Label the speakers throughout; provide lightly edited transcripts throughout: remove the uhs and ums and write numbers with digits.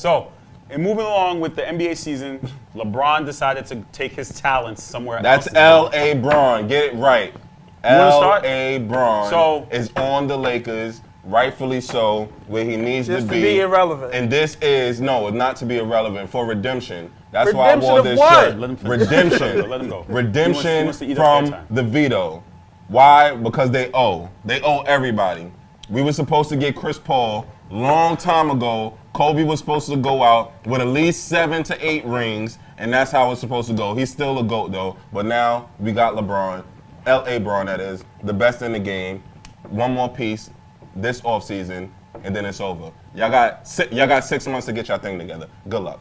Speaker 1: So, in moving along with the NBA season, LeBron decided to take his talents somewhere else.
Speaker 2: That's L.A. Bron. Get it right. L.A. Bron is on the Lakers, rightfully so, where he needs
Speaker 3: Just
Speaker 2: to
Speaker 3: to be irrelevant.
Speaker 2: And this is, no, not to be irrelevant, for redemption. That's
Speaker 3: Redemption
Speaker 2: why I wore
Speaker 3: of
Speaker 2: this
Speaker 3: what?
Speaker 2: shirt.
Speaker 1: Let him finish.
Speaker 2: Redemption.
Speaker 1: Let him go.
Speaker 2: Redemption
Speaker 1: He wants to eat up
Speaker 2: from
Speaker 1: airtime.
Speaker 2: the veto. Why? Because they owe. They owe everybody. We were supposed to get Chris Paul long time ago. Kobe was supposed to go out with at least 7 to 8 rings, and that's how it's supposed to go. He's still a GOAT, though. But now we got LeBron, L.A. Bron, that is, the best in the game. One more piece this offseason, and then it's over. Y'all got 6 months to get your thing together. Good luck.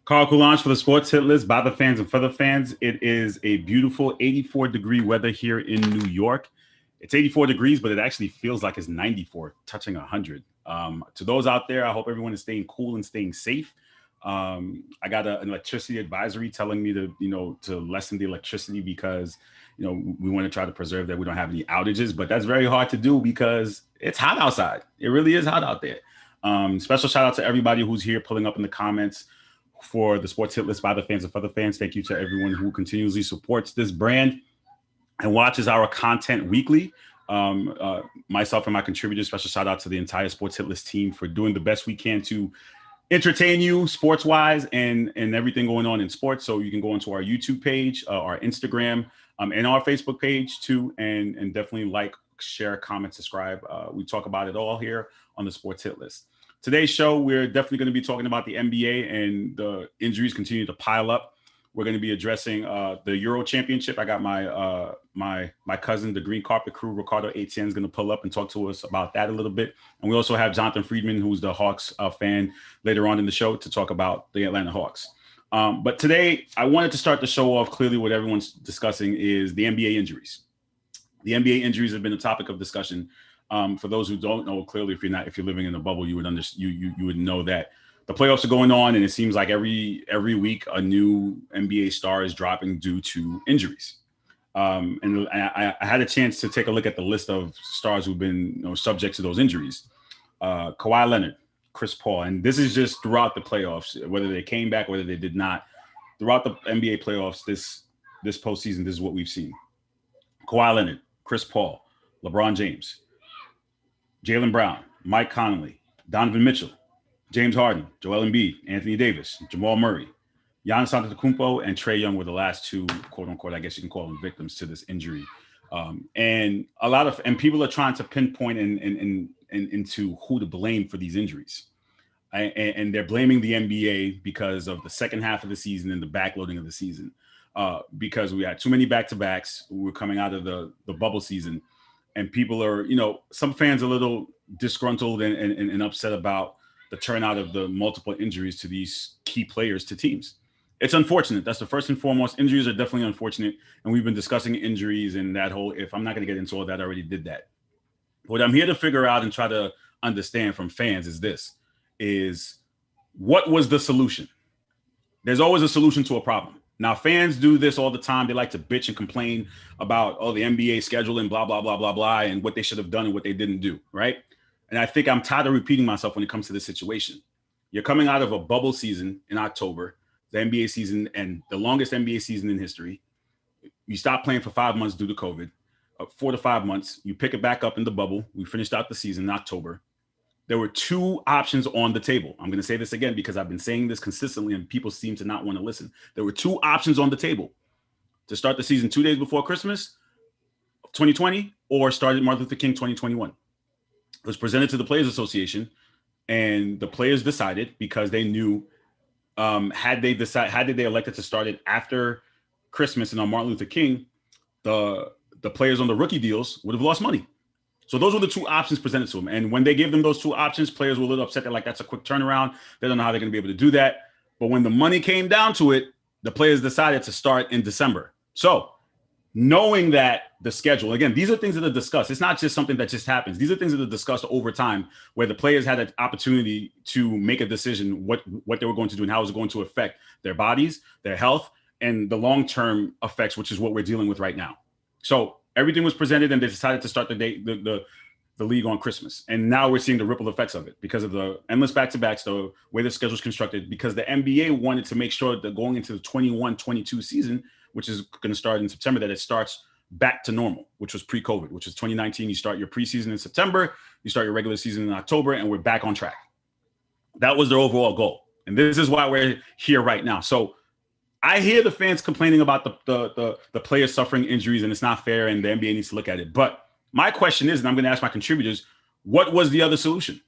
Speaker 4: Carl Coulange for the Sports Hit List by the fans and for the fans. It is a beautiful 84-degree weather here in New York. It's 84 degrees, but it actually feels like it's 94, touching 100. To those out there, I hope everyone is staying cool and staying safe. I got an electricity advisory telling me to lessen the electricity because, we want to try to preserve that we don't have any outages, but that's very hard to do because it's hot outside. It really is hot out there. Special shout out to everybody who's here pulling up in the comments for the Sports Hit List by the fans and for the fans. Thank you to everyone who continuously supports this brand and watches our content weekly. Myself and my contributors, special shout out to the entire Sports Hit List team for doing the best we can to entertain you sports-wise and everything going on in sports. So you can go onto our YouTube page, our Instagram, and our Facebook page too, and definitely like, share, comment, subscribe. We talk about it all here on the Sports Hit List. Today's show, we're definitely going to be talking about the NBA, and the injuries continue to pile up. We're going to be addressing the Euro Championship. I got my cousin, the Green Carpet Crew, Ricardo Etienne, is going to pull up and talk to us about that a little bit. And we also have Jonathan Friedman, who's the Hawks fan, later on in the show to talk about the Atlanta Hawks. But today, I wanted to start the show off clearly. What everyone's discussing is the NBA injuries. The NBA injuries have been a topic of discussion. For those who don't know, clearly, if you're living in a bubble, you would you would know that the playoffs are going on, and it seems like every week a new NBA star is dropping due to injuries. And I had a chance to take a look at the list of stars who've been subject to those injuries. Kawhi Leonard, Chris Paul, and this is just throughout the playoffs, whether they came back, whether they did not. Throughout the NBA playoffs, this postseason, this is what we've seen: Kawhi Leonard, Chris Paul, LeBron James, Jaylen Brown, Mike Conley, Donovan Mitchell, James Harden, Joel Embiid, Anthony Davis, Jamal Murray, Giannis Antetokounmpo, and Trae Young were the last two, quote unquote, I guess you can call them victims to this injury. And people are trying to pinpoint and into who to blame for these injuries. And they're blaming the NBA because of the second half of the season and the backloading of the season. Because we had too many back-to-backs. We were coming out of the bubble season. And people are, some fans are a little disgruntled and upset about the turnout of the multiple injuries to these key players to teams. It's unfortunate. That's the first and foremost. Injuries are definitely unfortunate. And we've been discussing injuries and that whole, if I'm not going to get into all that, I already did that. What I'm here to figure out and try to understand from fans is what was the solution? There's always a solution to a problem. Now, fans do this all the time. They like to bitch and complain about, the NBA schedule and blah, blah, blah, blah, blah, and what they should have done and what they didn't do, right? And I think I'm tired of repeating myself when it comes to this situation. You're coming out of a bubble season in October, the NBA season, and the longest NBA season in history. You stopped playing for 5 months due to COVID. 4 to 5 months. You pick it back up in the bubble. We finished out the season in October. There were 2 options on the table. I'm going to say this again because I've been saying this consistently and people seem to not want to listen. There were 2 options on the table to start the season 2 days before Christmas, 2020, or start at Martin Luther King 2021. It was presented to the Players Association, and the players decided because they knew had they elected to start it after Christmas and on Martin Luther King, the players on the rookie deals would have lost money. So those were the 2 options presented to them. And when they gave them those 2 options, players were a little upset. They're like, that's a quick turnaround. They don't know how they're going to be able to do that. But when the money came down to it, the players decided to start in December. So knowing that the schedule, again, these are things that are discussed. It's not just something that just happens. These are things that are discussed over time where the players had an opportunity to make a decision what they were going to do and how it was going to affect their bodies, their health, and the long-term effects, which is what we're dealing with right now. So everything was presented, and they decided to start the league on Christmas. And now we're seeing the ripple effects of it because of the endless back-to-backs, the way the schedule is constructed, because the NBA wanted to make sure that going into the 21-22 season, which is going to start in September, that it starts back to normal, which was pre-COVID, which is 2019. You start your preseason in September, you start your regular season in October, and we're back on track. That was their overall goal. And this is why we're here right now. So I hear the fans complaining about the players suffering injuries, and it's not fair, and the NBA needs to look at it. But my question is, and I'm going to ask my contributors, what was the other solution?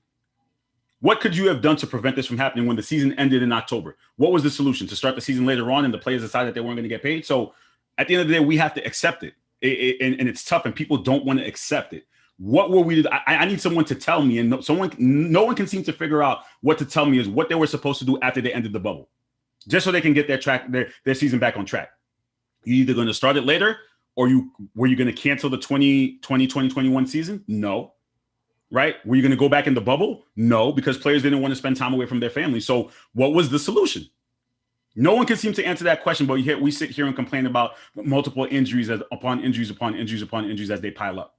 Speaker 4: What could you have done to prevent this from happening when the season ended in October? What was the solution? To start the season later on and the players decided that they weren't going to get paid? So at the end of the day, we have to accept it. And it's tough, and people don't want to accept it. What were we? I need someone to tell me, and no one can seem to figure out what to tell me is what they were supposed to do after they ended the bubble, just so they can get their season back on track. You're either going to start it later, or were you going to cancel the 2020-2021 season? No. Right? Were you going to go back in the bubble? No, because players didn't want to spend time away from their family. So what was the solution? No one can seem to answer that question, but we sit here and complain about multiple injuries upon injuries upon injuries upon injuries as they pile up.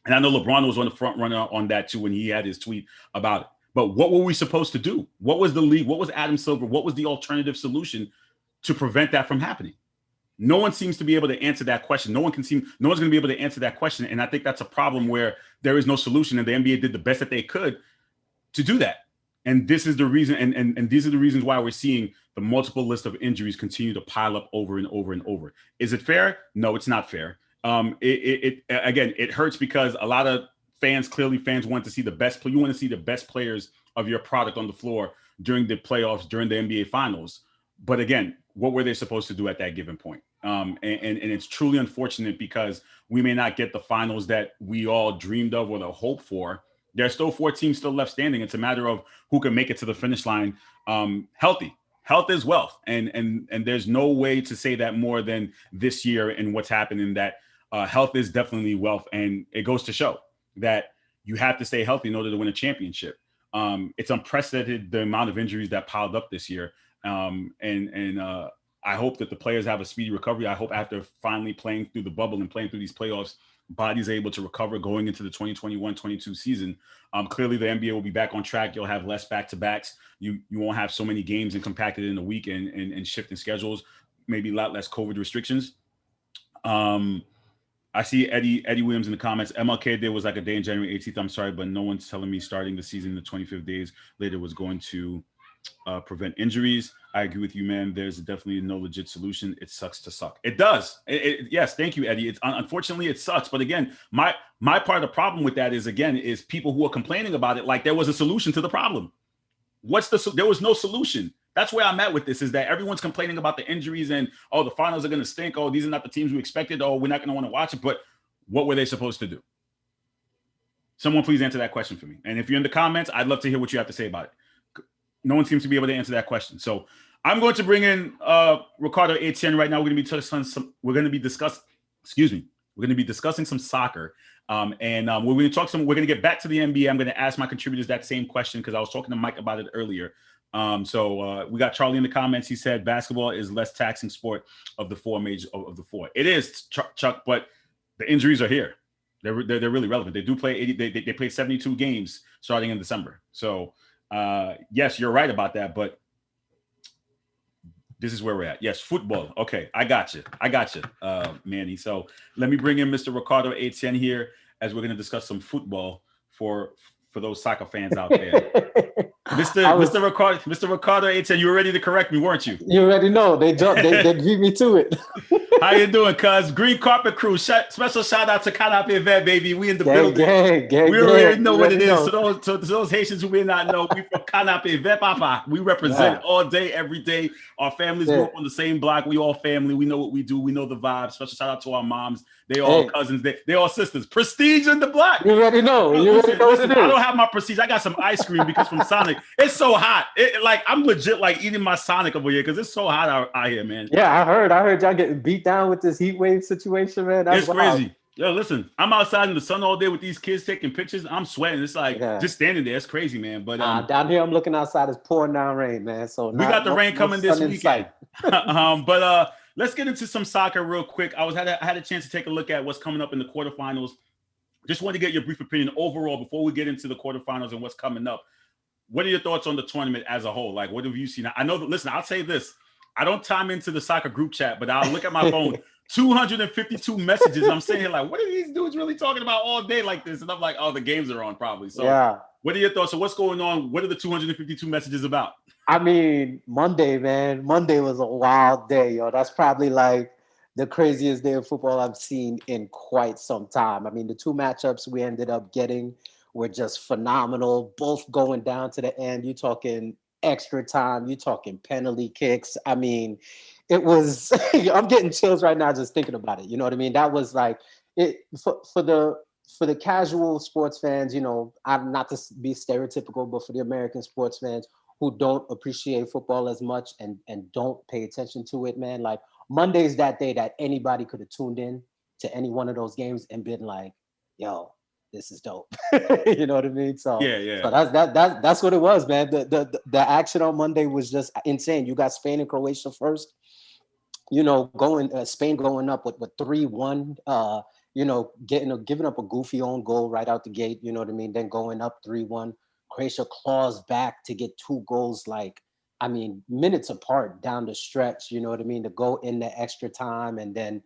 Speaker 4: And I know LeBron was on the front runner on that too when he had his tweet about it. But what were we supposed to do? What was the league? What was Adam Silver? What was the alternative solution to prevent that from happening? No one seems to be able to answer that question. No one's going to be able to answer that question. And I think that's a problem where there is no solution. And the NBA did the best that they could to do that. And this is the reason. And these are the reasons why we're seeing the multiple list of injuries continue to pile up over and over and over. Is it fair? No, it's not fair. It hurts because a lot of fans want to see the best. You want to see the best players of your product on the floor during the playoffs, during the NBA finals. But again, what were they supposed to do at that given point? And it's truly unfortunate because we may not get the finals that we all dreamed of or the hope for. There's still 4 teams still left standing. It's a matter of who can make it to the finish line healthy. Health is wealth. And there's no way to say that more than this year and what's happening, that health is definitely wealth. And it goes to show that you have to stay healthy in order to win a championship. It's unprecedented, the amount of injuries that piled up this year. I hope that the players have a speedy recovery. I hope after finally playing through the bubble and playing through these playoffs, bodies are able to recover going into the 2021-22 season. Clearly, the NBA will be back on track. You'll have less back-to-backs. You won't have so many games and compacted in a week and shifting schedules, maybe a lot less COVID restrictions. I see Eddie Williams in the comments. MLK Day was like a day in January 18th. I'm sorry, but no one's telling me starting the season the 25th days later was going to prevent injuries. I agree with you, man. There's definitely no legit solution. It sucks to suck. It does. Yes, thank you, Eddie. It's unfortunately it sucks. But again, my part of the problem with that is people who are complaining about it like there was a solution to the problem. There was no solution. That's where I'm at with this, is that everyone's complaining about the injuries and, oh, the finals are going to stink. Oh, these are not the teams we expected. Oh, we're not going to want to watch it. But what were they supposed to do? Someone please answer that question for me. And if you're in the comments, I'd love to hear what you have to say about it. No one seems to be able to answer that question. So I'm going to bring in Ricardo Etienne right now. We're going to be discussing some soccer. We're going to get back to the NBA. I'm going to ask my contributors that same question because I was talking to Mike about it earlier. We got Charlie in the comments. He said basketball is less taxing sport of the four major of the four. It is, Chuck, but the injuries are here. They're really relevant. They do play 80. They play 72 games starting in December. So yes, you're right about that. But This is where we're at. Yes, football. Okay, I got you, Manny. So let me bring in Mr. Ricardo Etienne here as we're going to discuss some football for those soccer fans out there. Mr. Ricardo Etienne, you were ready to correct me, weren't you?
Speaker 3: You already know. They beat me to it.
Speaker 4: How you doing, cuz? Green Carpet Crew. Special shout out to Canapé Event, baby. We in the building. We already know what it is. So those Haitians who may not know, we from Canapé Event, papa. We represent all day, every day. Our families grew up on the same block. We all family. We know what we do. We know the vibe. Special shout out to our moms. They all cousins. They all sisters. Prestige in the block.
Speaker 3: You already know.
Speaker 4: Listen, I don't have my Prestige. I got some ice cream because from Sonic. It's so hot. Like I'm legit like eating my Sonic over here because it's so hot out here, man.
Speaker 3: Yeah, I heard y'all getting beat down with this heat wave situation, man. That's
Speaker 4: it's crazy. Yo, listen, I'm outside in the sun all day with these kids taking pictures. I'm sweating. It's like just standing there. It's crazy, man. But
Speaker 3: down here, I'm looking outside. It's pouring down rain, man. So
Speaker 4: we got the rain coming this weekend. But let's get into some soccer real quick. I had a chance to take a look at what's coming up in the quarterfinals. Just want to get your brief opinion overall before we get into the quarterfinals and what's coming up. What are your thoughts on the tournament as a whole? Like, what have you seen? I know that. Listen, I'll say this. I don't time into the soccer group chat, but I'll look at my phone. 252 messages. I'm saying here like, what are these dudes really talking about all day like this? And I'm like, oh, the games are on probably. So what are your thoughts? So what's going on? What are the 252 messages about?
Speaker 3: I mean, Monday, man. Monday was a wild day, yo. That's probably like the craziest day of football I've seen in quite some time. I mean, the two matchups we ended up getting were just phenomenal, both going down to the end. You're talking extra time, you're talking penalty kicks. I mean, it was, I'm getting chills right now just thinking about it. You know what I mean? That was like, it for the casual sports fans, you know, I'm not to be stereotypical, but for the American sports fans who don't appreciate football as much and don't pay attention to it, man, like Monday's that day that anybody could have tuned in to any one of those games and been like, yo, this is dope. You know what I mean? So
Speaker 4: yeah.
Speaker 3: So that's what it was, man. The action on Monday was just insane. You got Spain and Croatia first. You know, Spain going up with 3-1. You know, giving up a goofy own goal right out the gate. You know what I mean? Then going up 3-1. Croatia claws back to get 2 goals. Like, I mean, minutes apart down the stretch. You know what I mean? To go in the extra time and then,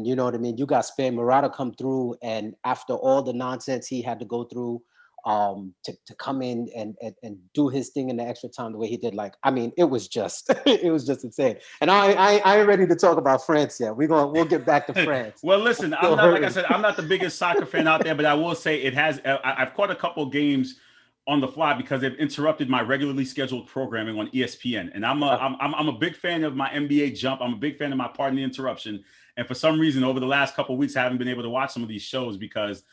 Speaker 3: you know what I mean? You got Spain, Morata come through, and after all the nonsense he had to go through to come in and do his thing in the extra time the way he did, like, I mean, it was just insane. And I ain't ready to talk about France yet. We'll get back to France.
Speaker 4: Well, listen, I'm not, like I said, I'm not the biggest soccer fan out there, but I will say it has. I've caught a couple games on the fly because they've interrupted my regularly scheduled programming on ESPN. And I'm a big fan of my NBA Jump. I'm a big fan of my Pardon the Interruption. And for some reason, over the last couple of weeks, I haven't been able to watch some of these shows because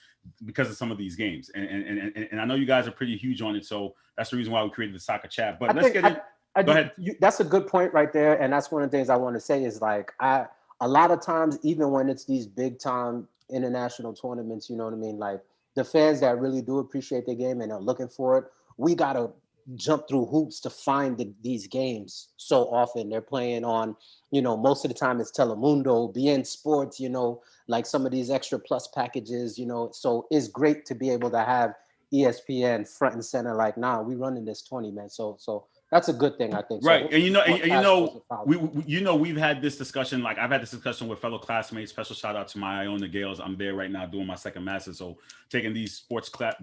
Speaker 4: of some of these games. And I know you guys are pretty huge on it. So that's the reason why we created the soccer chat. But let's get in. Go ahead.
Speaker 3: That's a good point right there. And that's one of the things I want to say is like, a lot of times, even when it's these big time international tournaments, you know what I mean? Like the fans that really do appreciate the game and are looking for it, we got to jump through hoops to find these games so often. They're playing on, you know, most of the time it's Telemundo, BN Sports, you know, like some of these extra plus packages, you know. So it's great to be able to have ESPN front and center, like, nah, we running this 20, man. So that's a good thing, I think.
Speaker 4: Right.
Speaker 3: So,
Speaker 4: and you know, we've had this discussion, like I've had this discussion with fellow classmates. Special shout out to my Iona Gales. I'm there right now doing my second master. So taking these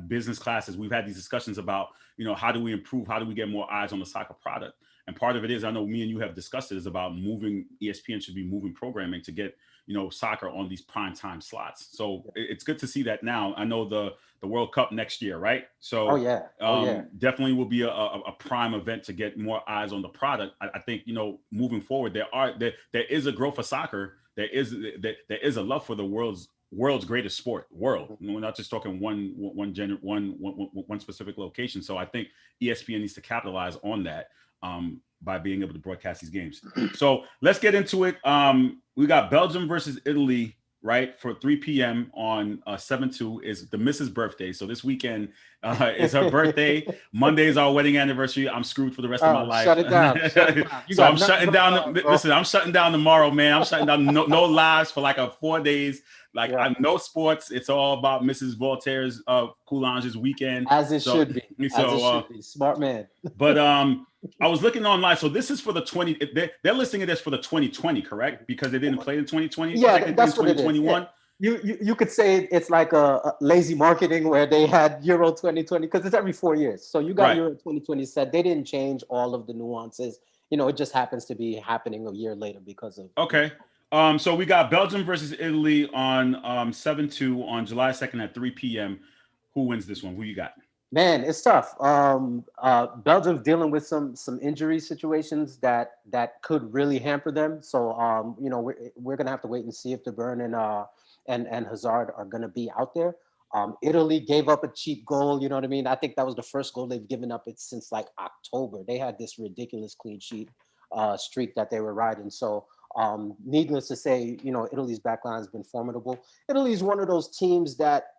Speaker 4: business classes, we've had these discussions about, you know, how do we improve? How do we get more eyes on the soccer product? And part of it is, I know me and you have discussed it, is about moving, ESPN should be moving programming to get, you know, soccer on these prime time slots. So it's good to see that now. I know the World Cup next year, right? So definitely will be a prime event to get more eyes on the product. I think, you know, moving forward, there is a growth for soccer. There is a love for the world's greatest sport. We're not just talking one specific location. So I think ESPN needs to capitalize on that by being able to broadcast these games. So let's get into it. We got Belgium versus Italy, right, for 3 p.m. on 7/2 is the Mrs. birthday. So this weekend, It's her birthday. Monday is our wedding anniversary. I'm screwed for the rest of my life.
Speaker 3: Shut it down. Shut it down. You
Speaker 4: So
Speaker 3: got
Speaker 4: I'm
Speaker 3: nothing
Speaker 4: shutting
Speaker 3: but
Speaker 4: down.
Speaker 3: love, bro.
Speaker 4: Listen, I'm shutting down tomorrow, man. I'm shutting down. No lives for like 4 days. Like
Speaker 3: Yeah.
Speaker 4: I'm no sports. It's all about Mrs. Voltaire's Coulange's weekend.
Speaker 3: As it
Speaker 4: So-
Speaker 3: should be. As
Speaker 4: so,
Speaker 3: it should be. Smart man.
Speaker 4: But I was looking online. So this is for the 20. They're listing it as for the 2020, correct? Because they didn't play in 2020.
Speaker 3: Yeah,
Speaker 4: technically
Speaker 3: that's
Speaker 4: in
Speaker 3: what it is.
Speaker 4: 2021.
Speaker 3: You could say it's like a lazy marketing where they had Euro 2020 because it's every 4 years. So you got
Speaker 4: Right.
Speaker 3: Euro 2020 set. They didn't change all of the nuances. It just happens to be happening a year later because of.
Speaker 4: Okay. So we got Belgium versus Italy on 7-2 on July 2nd at 3 p.m. Who wins this one? Who you got?
Speaker 3: Man, it's tough. Belgium's dealing with some injury situations that could really hamper them. So we're gonna have to wait and see if De Bruyne and Hazard are gonna be out there. Italy gave up a cheap goal. You know what I mean? I think that was the first goal they've given up since like October. They had this ridiculous clean sheet streak that they were riding. So needless to say, Italy's backline has been formidable. Italy's one of those teams that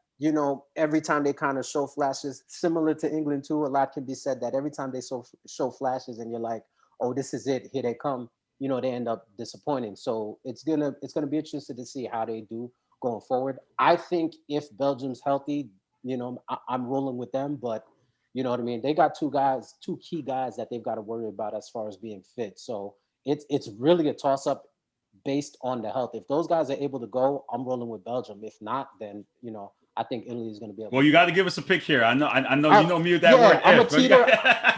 Speaker 3: every time they kind of show flashes, similar to England too, a lot can be said that every time they show flashes and you're like, oh, this is it, here they come, they end up disappointing. So it's gonna be interesting to see how they do going forward. I think if Belgium's healthy, I'm rolling with them, but you know what I mean? They got two key guys that they've got to worry about as far as being fit. So it's really a toss-up based on the health. If those guys are able to go, I'm rolling with Belgium. If not, then I think Italy is going to be able.
Speaker 4: Well, you got to give us a pick here. I know you know me with that
Speaker 3: yeah,
Speaker 4: word.
Speaker 3: I'm
Speaker 4: if,
Speaker 3: a teeter.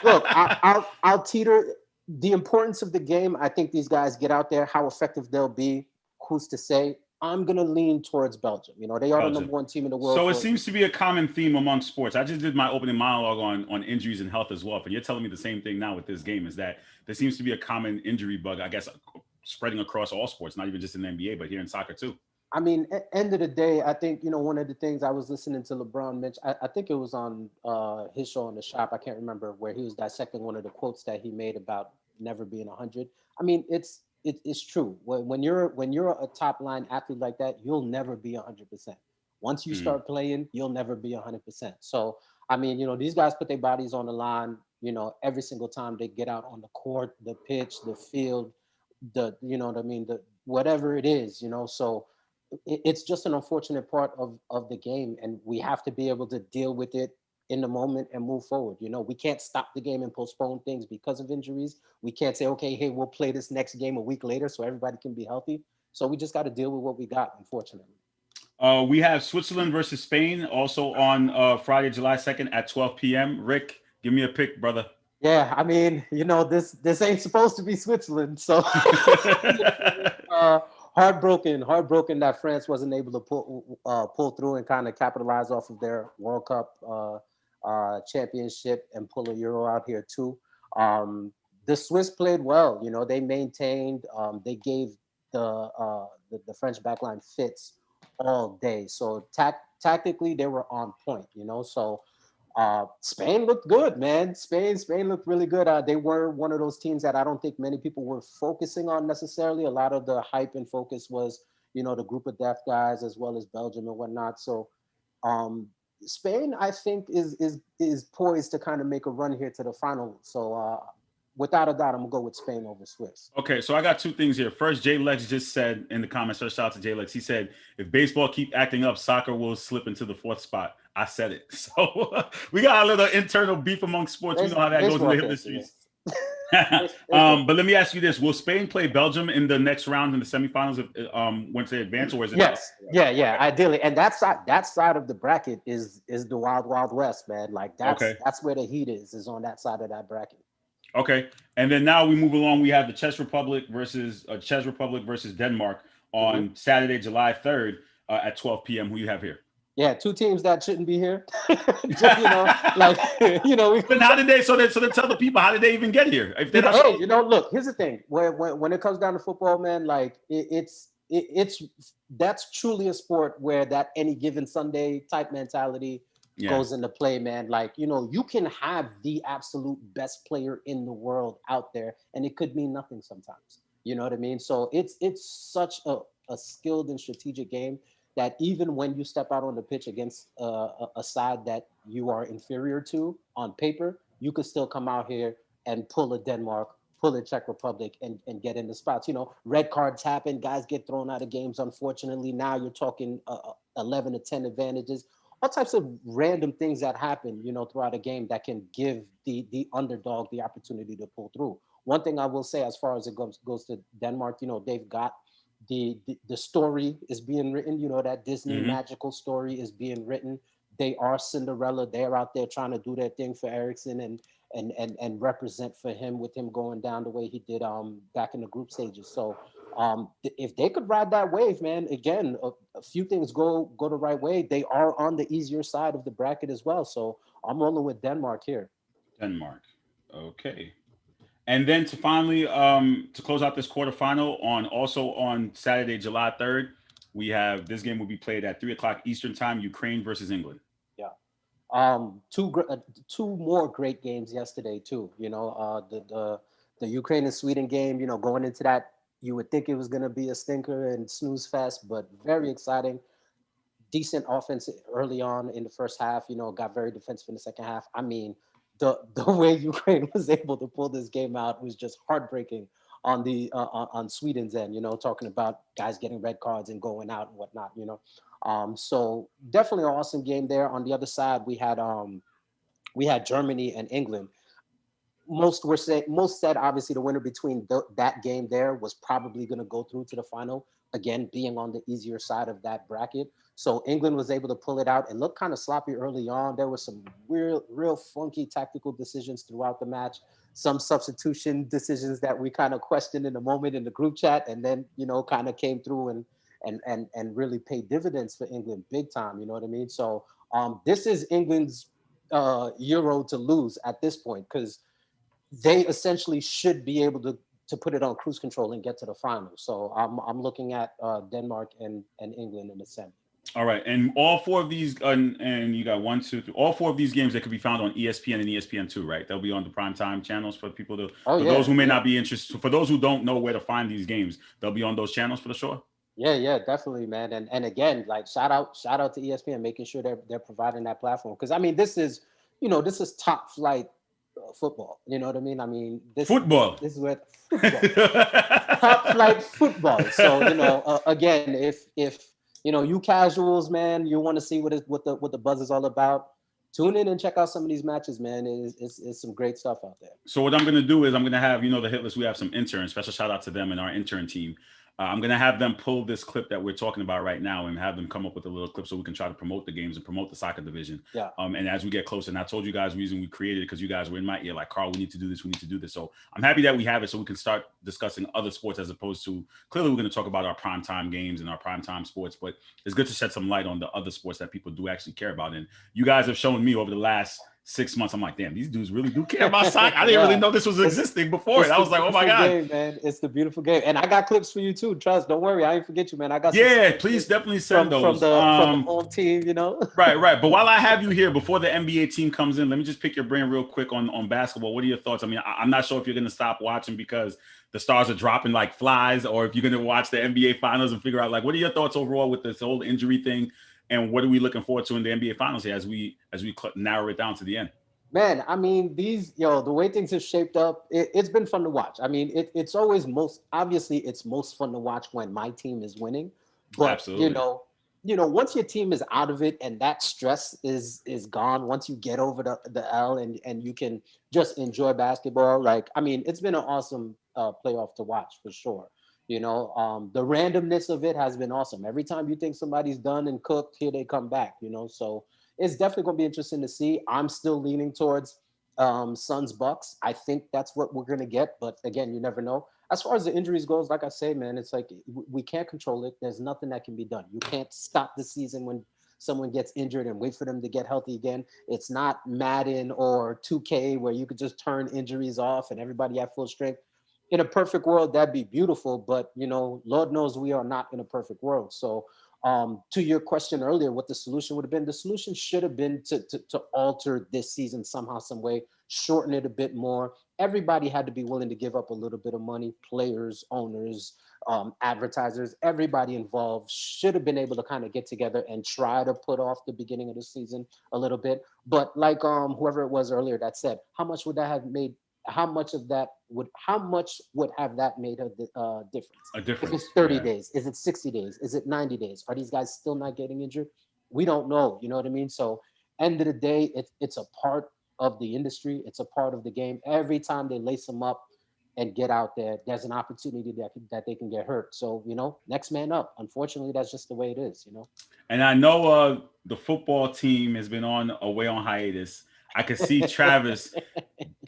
Speaker 3: Look, I'll teeter. The importance of the game. I think these guys get out there. How effective they'll be, who's to say? I'm going to lean towards Belgium. They are
Speaker 4: Belgium.
Speaker 3: the number one team in the world.
Speaker 4: So it seems to be a common theme among sports. I just did my opening monologue on injuries and health as well. But you're telling me the same thing now with this game, is that there seems to be a common injury bug, I guess, spreading across all sports, not even just in the NBA, but here in soccer too.
Speaker 3: I mean, at the end of the day, I think, one of the things I was listening to LeBron mention, I think it was on his show on The Shop, I can't remember, where he was dissecting one of the quotes that he made about never being 100. I mean, it's true. When you're a top line athlete like that, you'll never be 100%. Once you start playing, you'll never be 100%. So, I mean, these guys put their bodies on the line, every single time they get out on the court, the pitch, the field, the whatever it is, so it's just an unfortunate part of the game, and we have to be able to deal with it in the moment and move forward. We can't stop the game and postpone things because of injuries. We can't say, okay, hey, we'll play this next game a week later so everybody can be healthy. So we just got to deal with what we got, unfortunately.
Speaker 4: We have Switzerland versus Spain also on Friday, July 2nd at 12 p.m. Rick, give me a pick, brother.
Speaker 3: Yeah, I mean, this ain't supposed to be Switzerland, so heartbroken that France wasn't able to pull through and kind of capitalize off of their World Cup championship and pull a Euro out here too. The Swiss played well, they maintained, they gave the French backline fits all day. So tactically they were on point, so Spain looked good, man. Spain looked really good. They were one of those teams that I don't think many people were focusing on necessarily. A lot of the hype and focus was, the group of depth guys as well as Belgium and whatnot. So Spain, I think, is poised to kind of make a run here to the final. So without a doubt, I'm gonna go with Spain over Swiss.
Speaker 4: Okay, so I got two things here. First, Jay Lex just said in the comments, so shout out to Jay Lex. He said, if baseball keep acting up, soccer will slip into the 4th spot. I said it. So we got a little internal beef among sports. We know how that goes in the industries. But let me ask you this: will Spain play Belgium in the next round in the semifinals once they advance, or is it?
Speaker 3: Yes, yeah, ideally. And that side of the bracket is the wild west, man. Like that's where the heat is on that side of that bracket.
Speaker 4: Okay, and then now we move along. We have the Czech Republic versus Denmark on Saturday, July 3rd at 12 p.m. Who you have here?
Speaker 3: Yeah, two teams that shouldn't be here.
Speaker 4: But how did they? So tell the people, how did they even get here? If
Speaker 3: look, here's the thing. When it comes down to football, man, like that's truly a sport where that any given Sunday type mentality goes into play, man. Like, you can have the absolute best player in the world out there, and it could mean nothing sometimes. You know what I mean? So it's such a skilled and strategic game. that even when you step out on the pitch against a side that you are inferior to on paper, you could still come out here and pull a Denmark, pull a Czech Republic, and get in the spots. Red cards happen, guys get thrown out of games. Unfortunately, now you're talking 11 to 10 advantages, all types of random things that happen, throughout a game that can give the underdog the opportunity to pull through. One thing I will say, as far as it goes to Denmark, they've got the story is being written. That Disney magical story is being written. They are Cinderella. They're out there trying to do their thing for Ericsson and represent for him, with him going down the way he did back in the group stages. So if they could ride that wave, man, again, a few things go the right way. They are on the easier side of the bracket as well. So I'm rolling with Denmark here.
Speaker 4: Denmark. Okay. And then to finally to close out this quarterfinal, on Saturday, July 3rd, we have this game will be played at 3:00 Eastern time. Ukraine versus England.
Speaker 3: Yeah. Two more great games yesterday too. The Ukraine and Sweden game. Going into that, you would think it was going to be a stinker and snooze fest, but very exciting. Decent offense early on in the first half. Got very defensive in the second half. I mean, the way Ukraine was able to pull this game out was just heartbreaking on the on Sweden's end. Talking about guys getting red cards and going out and whatnot. So definitely an awesome game there. On the other side, we had Germany and England. Most said obviously the winner between that game there was probably going to go through to the final, again being on the easier side of that bracket. So England was able to pull it out and look kind of sloppy early on. There were some real funky tactical decisions throughout the match, some substitution decisions that we kind of questioned in the moment in the group chat, and then kind of came through and really paid dividends for England big time. You know what I mean? So this is England's Euro to lose at this point, because they essentially should be able to put it on cruise control and get to the final. So I'm looking at Denmark and England in the semi.
Speaker 4: All right, and all four of these, and you got 1, 2, 3. All four of these games that could be found on ESPN and ESPN2, right? They'll be on the primetime channels for people to. Those who may not be interested, for those who don't know where to find these games, they'll be on those channels for the show.
Speaker 3: Yeah, definitely, man. And again, like shout out to ESPN, making sure they're providing that platform, because I mean this is top flight football. You know what I mean? I mean this is what football, top flight football. So again, if you casuals, man, you want to see what the buzz is all about, tune in and check out some of these matches, man. It's some great stuff out there.
Speaker 4: So what I'm going to do is I'm going to have, the Hit List, we have some interns, special shout out to them and our intern team. I'm going to have them pull this clip that we're talking about right now and have them come up with a little clip so we can try to promote the games and promote the soccer division.
Speaker 3: Yeah.
Speaker 4: And as we get closer, and I told you guys the reason we created it, because you guys were in my ear like, Carl, we need to do this. So I'm happy that we have it so we can start discussing other sports, as opposed to, clearly we're going to talk about our primetime games and our primetime sports, but it's good to shed some light on the other sports that people do actually care about. And you guys have shown me over the last 6 months, I'm like, damn, these dudes really do care about soccer. I didn't really know this was existing before. I was like, oh my God.
Speaker 3: Game, man. It's the beautiful game. And I got clips for you too. Trust, don't worry. I ain't forget you, man. I got
Speaker 4: please definitely send those.
Speaker 3: From the home team,
Speaker 4: Right. But while I have you here, before the NBA team comes in, let me just pick your brain real quick on basketball. What are your thoughts? I mean, I'm not sure if you're going to stop watching because the stars are dropping like flies, or if you're going to watch the NBA finals and figure out, like, what are your thoughts overall with this whole injury thing? And what are we looking forward to in the NBA finals here as we narrow it down to the end?
Speaker 3: Man, I mean, the way things have shaped up, it's been fun to watch. I mean, it's always most fun to watch when my team is winning. But
Speaker 4: absolutely.
Speaker 3: Once your team is out of it and that stress is gone, once you get over the L and you can just enjoy basketball, like, I mean, it's been an awesome playoff to watch for sure. The randomness of it has been awesome. Every time you think somebody's done and cooked, here they come back, so it's definitely going to be interesting to see. I'm still leaning towards Suns Bucks. I think that's what we're going to get. But again, you never know. As far as the injuries goes, like I say, man, it's like we can't control it. There's nothing that can be done. You can't stop the season when someone gets injured and wait for them to get healthy again. It's not Madden or 2K where you could just turn injuries off and everybody at full strength. In a perfect world, that'd be beautiful. But, Lord knows we are not in a perfect world. So to your question earlier, what the solution would have been, the solution should have been to alter this season somehow, some way, shorten it a bit more. Everybody had to be willing to give up a little bit of money. Players, owners, advertisers, everybody involved should have been able to kind of get together and try to put off the beginning of the season a little bit. But like whoever it was earlier that said, how much would that have made? How much would have that made a difference?
Speaker 4: A difference.
Speaker 3: If it's 30 days, is it 60 days? Is it 90 days? Are these guys still not getting injured? We don't know. You know what I mean? So end of the day, it's a part of the industry. It's a part of the game. Every time they lace them up and get out there, there's an opportunity that they can get hurt. So, next man up. Unfortunately, that's just the way it is,
Speaker 4: And I know the football team has been away on hiatus. I can see Travis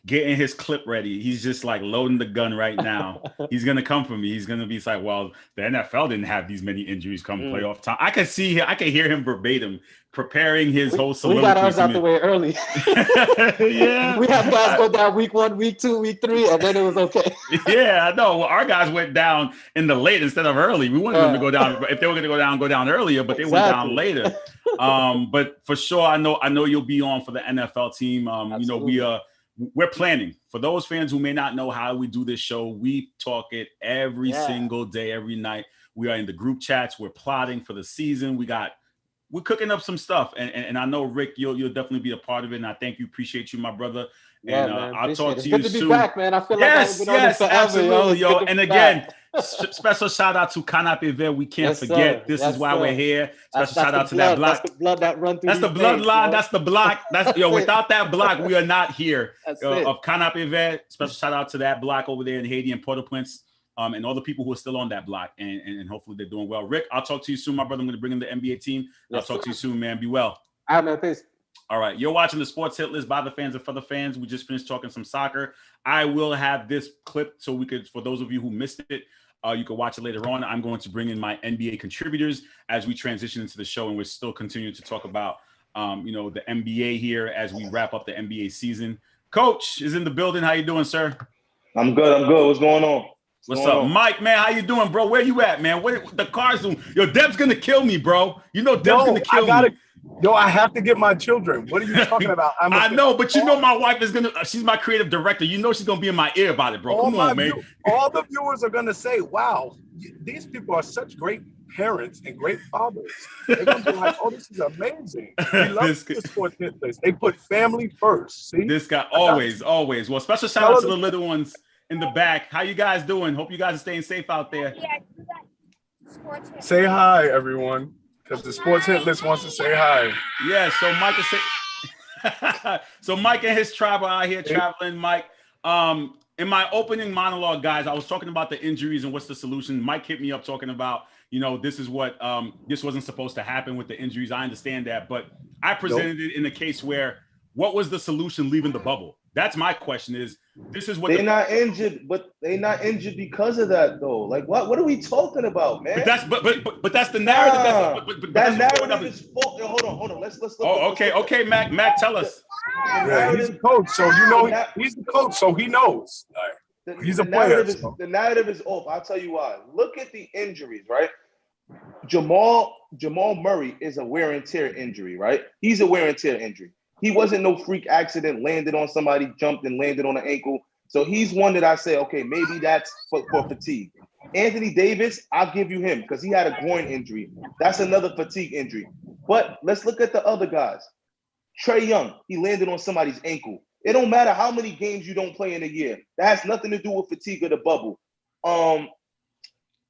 Speaker 4: getting his clip ready. He's just like loading the gun right now. He's going to come for me. He's going to be like, well, the NFL didn't have these many injuries come playoff time. I can hear him verbatim preparing his whole soliloquy.
Speaker 3: We got ours out the way early.
Speaker 4: Yeah.
Speaker 3: We have guys go down week 1, week 2, week 3, and then it was okay.
Speaker 4: Yeah, I know. Well, our guys went down in the late instead of early. We wanted them to go down. If they were going to go down earlier, but they went down later. But for sure, I know you'll be on for the NFL team. We're planning. For those fans who may not know how we do this show, we talk it every single day, every night. We are in the group chats. We're plotting for the season. We're cooking up some stuff. And I know, Rick, you'll definitely be a part of it. And I thank you. Appreciate you, my brother.
Speaker 3: Yeah,
Speaker 4: and
Speaker 3: man,
Speaker 4: I'll talk to you
Speaker 3: soon. Good to be
Speaker 4: soon.
Speaker 3: back, man. I feel like I've been on this forever.
Speaker 4: Absolutely, yo. And again,
Speaker 3: back.
Speaker 4: special shout out to Canapé Vert. We can't forget. This is why we're here. Special shout out to
Speaker 3: blood.
Speaker 4: that block.
Speaker 3: That's the blood that run through.
Speaker 4: That's the bloodline. That's the block. That's without that block, we are not here.
Speaker 3: That's
Speaker 4: Of Canapé Vert. Special shout out to that block over there in Haiti and Port-au-Prince. And all the people who are still on that block, and hopefully they're doing well. Rick, I'll talk to you soon, my brother. I'm going to bring in the NBA team. I'll talk to you soon, man. Be well.
Speaker 3: All right, man. Peace.
Speaker 4: All right, you're watching the Sports Hit List by the fans and for the fans. We just finished talking some soccer. I will have this clip so for those of you who missed it, you can watch it later on. I'm going to bring in my NBA contributors as we transition into the show, and we're still continuing to talk about, the NBA here as we wrap up the NBA season. Coach is in the building. How you doing, sir?
Speaker 5: I'm good. What's going on?
Speaker 4: What's up, Mike, man? How you doing, bro? Where you at, man? What the car's doing? Yo, Deb's gonna kill me, bro. You know Deb's gonna kill me.
Speaker 6: Yo, I have to get my children. What are you talking about?
Speaker 4: I know, but my wife is she's my creative director. You know she's gonna be in my ear about it, bro. Come on, man.
Speaker 6: All the viewers are gonna say, wow, these people are such great parents and great fathers. They're gonna be like, oh, this is amazing. We love the Sports Hit List. They put family first. See?
Speaker 4: This guy, always. Well, special shout out to the little ones in the back. How you guys doing? Hope you guys are staying safe out there.
Speaker 6: Say hi, everyone, because the Sports Hit List wants to say hi.
Speaker 4: Yeah, so Mike and his tribe are out here traveling. Mike, in my opening monologue, guys, I was talking about the injuries and what's the solution. Mike hit me up talking about, this is what this wasn't supposed to happen with the injuries. I understand that, but I presented it in a case where what was the solution leaving the bubble? That's my question. This is what
Speaker 5: they're not injured, but they're not injured because of that, though. Like, what are we talking about, man?
Speaker 4: But that's the narrative.
Speaker 5: That narrative is full. Hold on. Let's look.
Speaker 4: Oh, okay, Mac, tell us.
Speaker 6: Yeah, he's a coach, so he's the coach, so he knows. He's a player.
Speaker 5: The narrative is off. I'll tell you why. Look at the injuries, right? Jamal Murray is a wear and tear injury, right? He's a wear and tear injury. He wasn't no freak accident, landed on somebody, jumped and landed on an ankle. So he's one that I say, okay, maybe that's for fatigue. Anthony Davis, I'll give you him because he had a groin injury. That's another fatigue injury. But let's look at the other guys. Trae Young, he landed on somebody's ankle. It don't matter how many games you don't play in a year. That has nothing to do with fatigue or the bubble.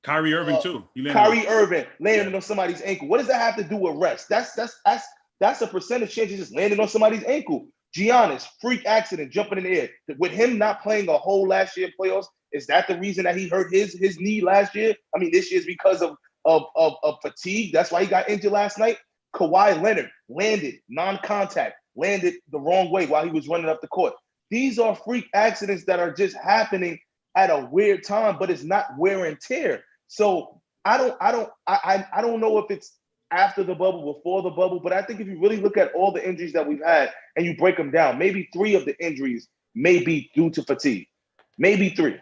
Speaker 4: Kyrie Irving too.
Speaker 5: Kyrie Irving landed on somebody's ankle. What does that have to do with rest? That's a percentage chance of just landing on somebody's ankle. Giannis, freak accident, jumping in the air. With him not playing a whole last year in playoffs, is that the reason that he hurt his knee last year? I mean, this year's because of fatigue. That's why he got injured last night. Kawhi Leonard landed non-contact, landed the wrong way while he was running up the court. These are freak accidents that are just happening at a weird time, but it's not wear and tear. So I don't know if it's after the bubble, before the bubble, but I think if you really look at all the injuries that we've had and you break them down, maybe 3 of the injuries may be due to fatigue. Maybe three.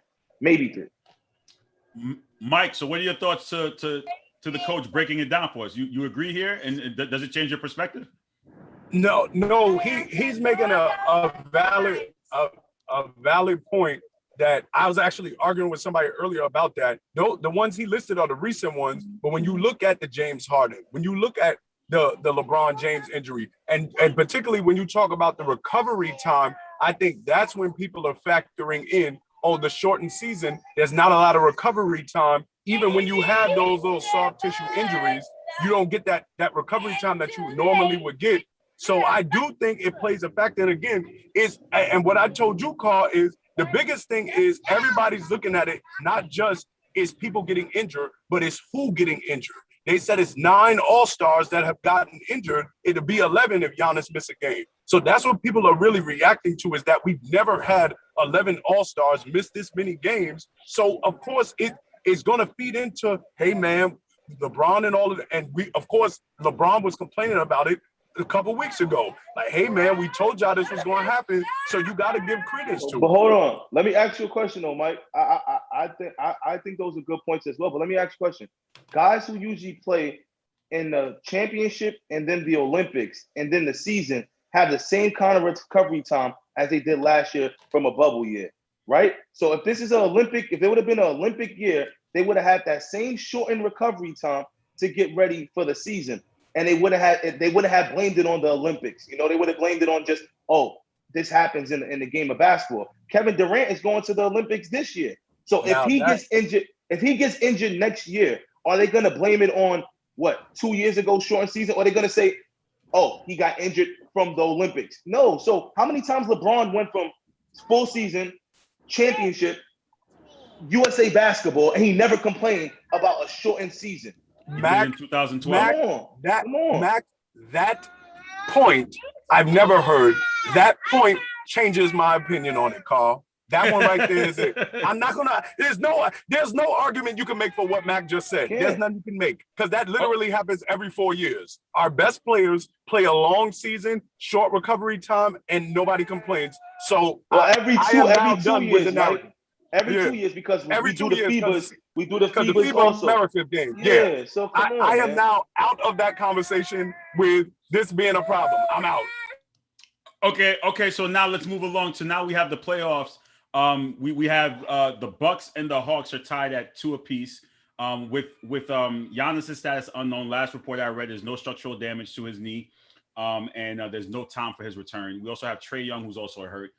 Speaker 4: Mike, so what are your thoughts to the coach breaking it down for us? You agree here, and does it change your perspective?
Speaker 6: No, he's making a valid a valid point that I was actually arguing with somebody earlier about that. The ones he listed are the recent ones, but when you look at the James Harden, when you look at the LeBron James injury, and particularly when you talk about the recovery time, I think that's when people are factoring in, oh, the shortened season, there's not a lot of recovery time. Even when you have those little soft tissue injuries, you don't get that recovery time that you normally would get. So I do think it plays a factor. And again, and what I told you, Carl, is the biggest thing is everybody's looking at it, not just is people getting injured, but it's who getting injured. They said it's 9 All-Stars that have gotten injured. It'll be 11 if Giannis miss a game. So that's what people are really reacting to, is that we've never had 11 All-Stars miss this many games. So, of course, it is going to feed into, hey, man, LeBron and all of it. And of course, LeBron was complaining about it a couple weeks ago. Like, hey, man, we told y'all this was going to happen, so you got to give credence to it.
Speaker 5: But hold on. Let me ask you a question, though, Mike. I think those are good points as well. But let me ask you a question. Guys who usually play in the championship and then the Olympics and then the season have the same kind of recovery time as they did last year from a bubble year, right? So if this is an Olympic, if it would have been an Olympic year, they would have had that same shortened recovery time to get ready for the season. And they would have blamed it on the Olympics. You know, they would have blamed it on just, oh, this happens in the game of basketball. Kevin Durant is going to the Olympics this year. So if he gets injured next year, are they going to blame it on what, 2 years ago shortened season? Or are they going to say, oh, he got injured from the Olympics? No. So how many times LeBron went from full season, championship, USA basketball, and he never complained about a shortened season?
Speaker 4: Mac, in 2012.
Speaker 6: Mac, that point I've never heard. That point changes my opinion on it, Carl. That one right there is it. I'm not gonna. There's no argument you can make for what Mac just said. There's nothing you can make, because that literally happens every 4 years. Our best players play a long season, short recovery time, and nobody complains. So
Speaker 5: every 2 years, right? Every 2 years, because we do the FIBAs. We do the FIBAs also.
Speaker 6: America game.
Speaker 5: Yeah. So come on,
Speaker 6: I am now out of that conversation with this being a problem. I'm out.
Speaker 4: Okay. So now let's move along. So now we have the playoffs. We have the Bucks and the Hawks are tied at 2 apiece. With Giannis' status unknown. Last report I read, there's no structural damage to his knee, and there's no time for his return. We also have Trae Young, who's also hurt.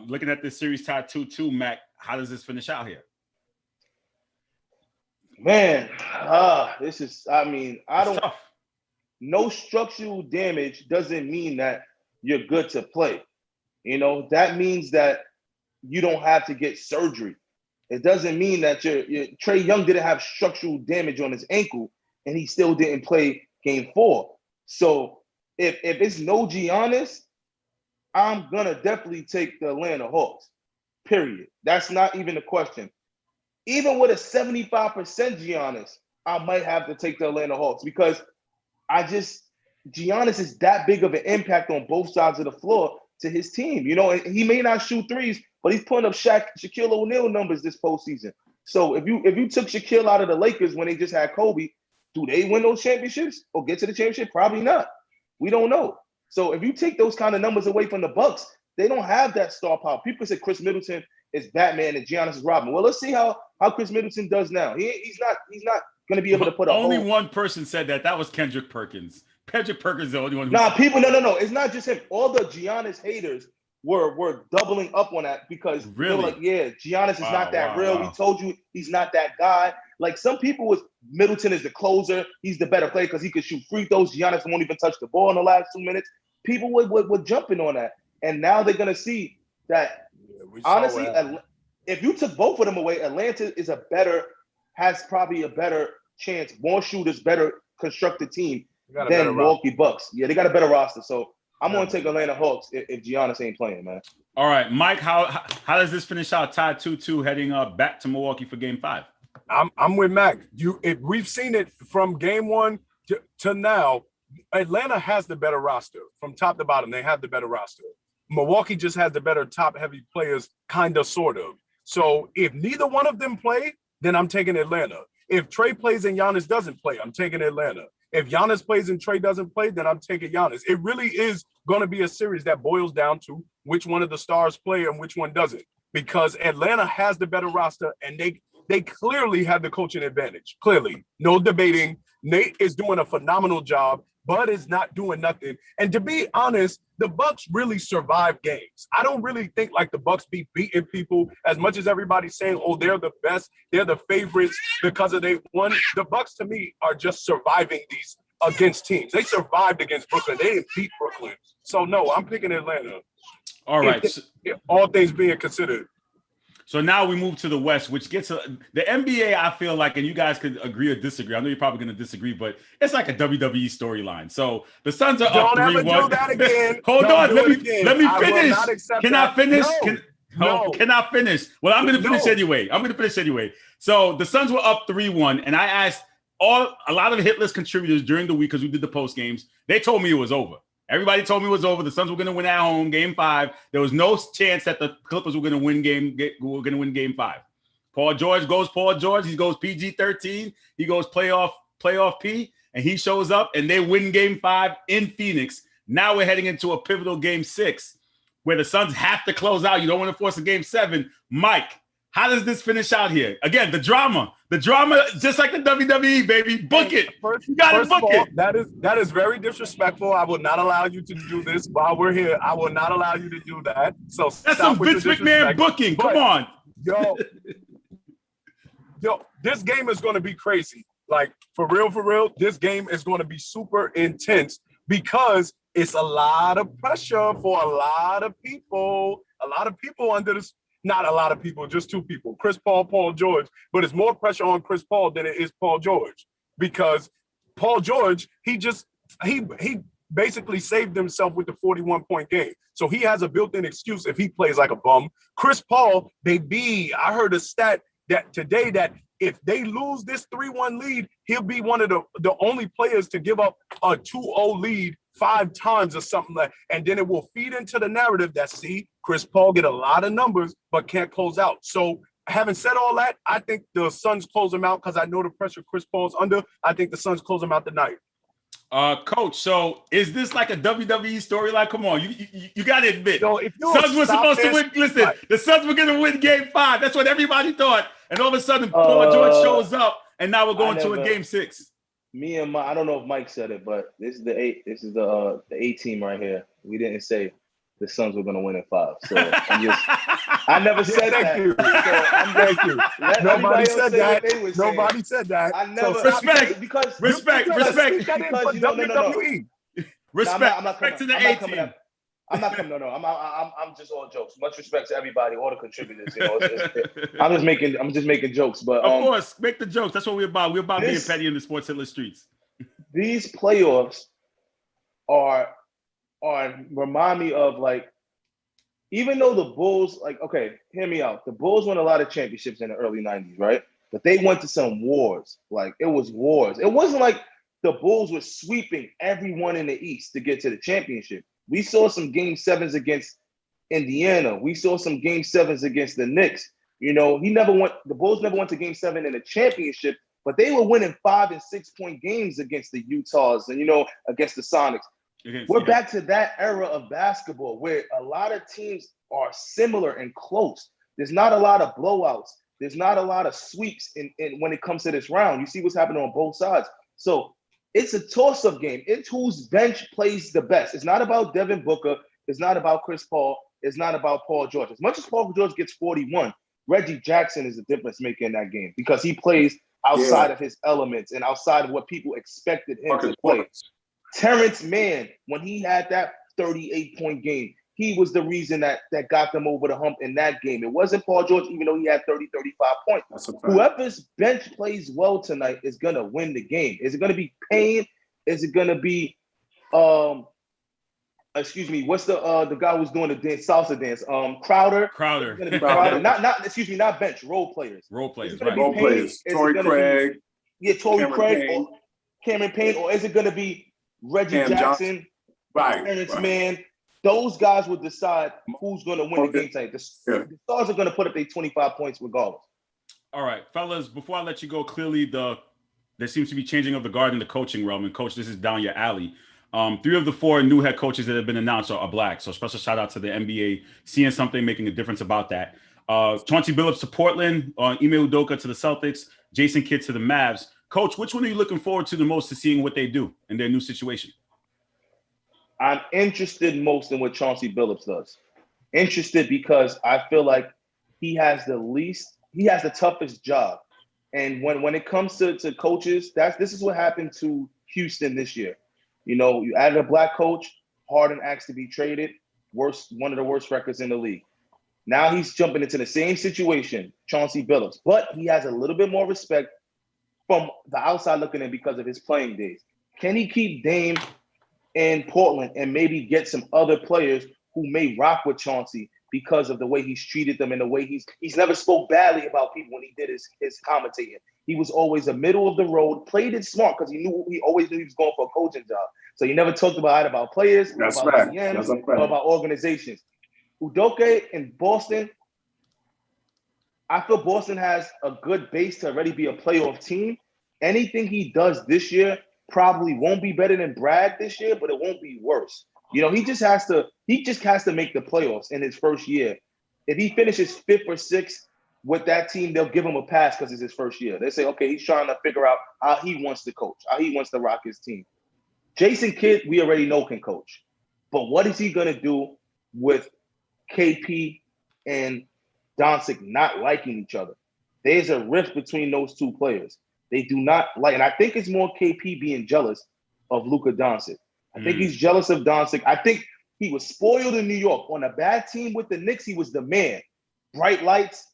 Speaker 4: Looking at this series tied 2-2, Mac, how does this finish out here?
Speaker 5: Man, this is. I mean,
Speaker 4: Tough.
Speaker 5: No structural damage doesn't mean that you're good to play. You know, that means that you don't have to get surgery. It doesn't mean that Trae Young didn't have structural damage on his ankle and he still didn't play game 4. So if it's no Giannis, I'm gonna definitely take the Atlanta Hawks. Period. That's not even a question. Even with a 75% Giannis, I might have to take the Atlanta Hawks, because Giannis is that big of an impact on both sides of the floor to his team. You know, he may not shoot threes, but he's putting up Shaquille O'Neal numbers this postseason. So if you took Shaquille out of the Lakers when they just had Kobe, do they win those championships or get to the championship? Probably not. We don't know. So if you take those kind of numbers away from the Bucks, they don't have that star power. People say Chris Middleton is Batman and Giannis is Robin. Well, let's see how Chris Middleton does now. He's not going to be able to put
Speaker 4: only one person said that. That was Kendrick Perkins. Kendrick Perkins is the only one.
Speaker 5: No. It's not just him. All the Giannis haters were doubling up on that, because they were like, yeah, Giannis is not that real. Wow. We told you he's not that guy. Like, some people Middleton is the closer. He's the better player because he could shoot free throws. Giannis won't even touch the ball in the last 2 minutes. People were jumping on that. And now they're going to see that, honestly, if you took both of them away, Atlanta has probably a better chance, more shooters, better constructed team than Milwaukee Bucks. Yeah, they got a better roster. So I'm going to take Atlanta Hawks if Giannis ain't playing, man.
Speaker 4: All right, Mike, how does this finish out? Tied 2-2, heading back to Milwaukee for Game 5.
Speaker 6: I'm with Mac. We've seen it from Game 1 to now. Atlanta has the better roster from top to bottom. They have the better roster. Milwaukee just has the better top-heavy players, kind of, sort of. So if neither one of them play, then I'm taking Atlanta. If Trae plays and Giannis doesn't play, I'm taking Atlanta. If Giannis plays and Trey doesn't play, then I'm taking Giannis. It really is going to be a series that boils down to which one of the stars play and which one doesn't. Because Atlanta has the better roster, and they clearly have the coaching advantage. Clearly, no debating. Nate is doing a phenomenal job. Bud is not doing nothing. And to be honest, the Bucks really survive games. I don't really think like the Bucks be beating people as much as everybody's saying, oh, they're the best, they're the favorites because of they won. The Bucks to me are just surviving these against teams. They survived against Brooklyn. They didn't beat Brooklyn. So no, I'm picking Atlanta.
Speaker 4: All right.
Speaker 6: If all things being considered.
Speaker 4: So now we move to the West, which gets the NBA. I feel like, and you guys could agree or disagree. I know you're probably going to disagree, but it's like a WWE storyline. So the Suns are up 3-1.
Speaker 6: Don't ever do that again.
Speaker 4: Hold on, let me finish. Can I finish?
Speaker 6: No.
Speaker 4: Can I finish? Well, I'm going to finish anyway. So the Suns were up 3-1, and I asked a lot of hit list contributors during the week because we did the post games. They told me it was over. Everybody told me it was over. The Suns were going to win at home, Game 5. There was no chance that the Clippers were going to win Game 5. Paul George. He goes PG-13. He goes playoff P, and he shows up, and they win Game 5 in Phoenix. Now we're heading into a pivotal Game 6 where the Suns have to close out. You don't want to force a Game 7. Mike, how does this finish out here? Again, the drama, just like the WWE, baby. Book it. You got to book it.
Speaker 6: That is very disrespectful. I will not allow you to do this while we're here. I will not allow you to do that. So
Speaker 4: that's some Vince McMahon booking. Come on.
Speaker 6: Yo, this game is going to be crazy. Like, for real, this game is going to be super intense because it's a lot of pressure for a lot of people. A lot of people under this. Not a lot of people, just two people, Chris Paul, Paul George. But it's more pressure on Chris Paul than it is Paul George because Paul George, he basically saved himself with the 41-point game. So he has a built-in excuse if he plays like a bum. Chris Paul, I heard a stat that today that if they lose this 3-1 lead, he'll be one of the only players to give up a 2-0 lead 5 times or something like that. And then it will feed into the narrative that, see, Chris Paul get a lot of numbers but can't close out. So having said all that, I think the Suns close them out because I know the pressure Chris Paul's under. I think the Suns close them out tonight.
Speaker 4: Coach, so is this like a WWE storyline? Come on, you got to admit.
Speaker 6: If
Speaker 4: Suns were supposed to win. Listen, the Suns were going to win Game 5. That's what everybody thought. And all of a sudden, Paul George shows up, and now we're going to a Game 6.
Speaker 5: Me and I don't know if Mike said it, but this is the A team right here. We didn't say the Suns were going to win in 5. So I never said that.
Speaker 6: Thank you. Nobody said that. Nobody said that.
Speaker 5: I never
Speaker 4: respect
Speaker 5: because
Speaker 4: respect.
Speaker 5: Because
Speaker 6: WWE.
Speaker 4: Respect to the A team.
Speaker 5: I'm not coming. No. I'm just all jokes. Much respect to everybody, all the contributors. You know, I'm just making jokes. But
Speaker 4: of course, make the jokes. That's what we're about. We're about being petty in the Sports Hitler streets.
Speaker 5: These playoffs are remind me of, like, even though the Bulls, like, okay, hear me out. The Bulls won a lot of championships in the early 90s, right? But they went to some wars. Like, it was wars. It wasn't like the Bulls were sweeping everyone in the East to get to the championship. We saw some Game 7s against Indiana. We saw some Game 7s against the Knicks. You know, the Bulls never went to Game 7 in a championship, but they were winning 5 and 6 point games against the Utahs and, against the Sonics. We're back to that era of basketball where a lot of teams are similar and close. There's not a lot of blowouts. There's not a lot of sweeps in when it comes to this round. You see what's happening on both sides. So it's a toss-up game. It's whose bench plays the best. It's not about Devin Booker. It's not about Chris Paul. It's not about Paul George. As much as Paul George gets 41, Reggie Jackson is the difference maker in that game because he plays outside of his elements and outside of what people expected him to play. Terrence Mann, when he had that 38-point game, he was the reason that got them over the hump in that game. It wasn't Paul George, even though he had 30, 35 points. Whoever's bench plays well tonight is going to win the game. Is it going to be Payne? Is it going to be, what's the guy who's doing the dance, salsa dance? Crowder.
Speaker 4: Crowder.
Speaker 5: Not bench, role players.
Speaker 4: Role players,
Speaker 5: right.
Speaker 6: Role players. Torrey Craig.
Speaker 5: Torrey Craig. Cameron Payne. Or is it going to be Reggie Jackson?
Speaker 6: Right.
Speaker 5: Terrence Mann. Those guys will decide who's going to win the game tonight. The Stars are going to put up their 25 points regardless.
Speaker 4: All right, fellas, before I let you go, clearly the there seems to be changing of the guard in the coaching realm. And coach, this is down your alley. 3 of the 4 new head coaches that have been announced are black. So special shout out to the NBA, seeing something, making a difference about that. Chauncey Billups to Portland, Ime Udoka to the Celtics, Jason Kidd to the Mavs. Coach, which one are you looking forward to the most to seeing what they do in their new situation?
Speaker 5: I'm interested most in what Chauncey Billups does. Interested because I feel like he has the toughest job. And when it comes to coaches, this is what happened to Houston this year. You know, you added a black coach, Harden asked to be traded, one of the worst records in the league. Now he's jumping into the same situation, Chauncey Billups, but he has a little bit more respect from the outside looking in because of his playing days. Can he keep Dame in Portland and maybe get some other players who may rock with Chauncey because of the way he's treated them and the way he's never spoke badly about people when he did his commentating. He was always a middle of the road, played it smart because he always knew he was going for a coaching job. So he never talked about players,
Speaker 6: That's
Speaker 5: about
Speaker 6: right.
Speaker 5: GMs,
Speaker 6: That's right.
Speaker 5: or about organizations. Udoka in Boston, I feel Boston has a good base to already be a playoff team. Anything he does this year probably won't be better than Brad this year, but it won't be worse. You know, he just has to make the playoffs in his first year. If he finishes 5th or 6th with that team, they'll give him a pass because it's his first year. They say, okay, he's trying to figure out how he wants to coach, how he wants to rock his team. Jason Kidd, we already know can coach. But what is he going to do with KP and Doncic not liking each other? There's a rift between those 2 players. They do not like, and I think it's more KP being jealous of Luka Doncic. I think he's jealous of Doncic. I think he was spoiled in New York. On a bad team with the Knicks, he was the man. Bright lights,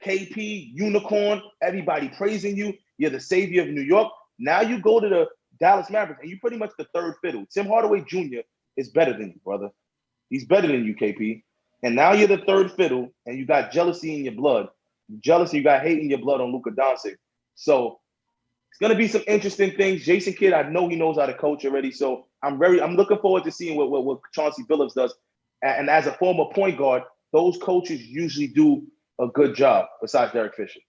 Speaker 5: KP, unicorn, everybody praising you. You're the savior of New York. Now you go to the Dallas Mavericks, and you're pretty much the third fiddle. Tim Hardaway Jr. is better than you, brother. He's better than you, KP. And now you're the third fiddle, and you got jealousy in your blood. Jealousy, you got hate in your blood on Luka Doncic. So it's going to be some interesting things. Jason Kidd, I know he knows how to coach already. So I'm looking forward to seeing what Chauncey Billups does. And as a former point guard, those coaches usually do a good job besides Derek Fisher.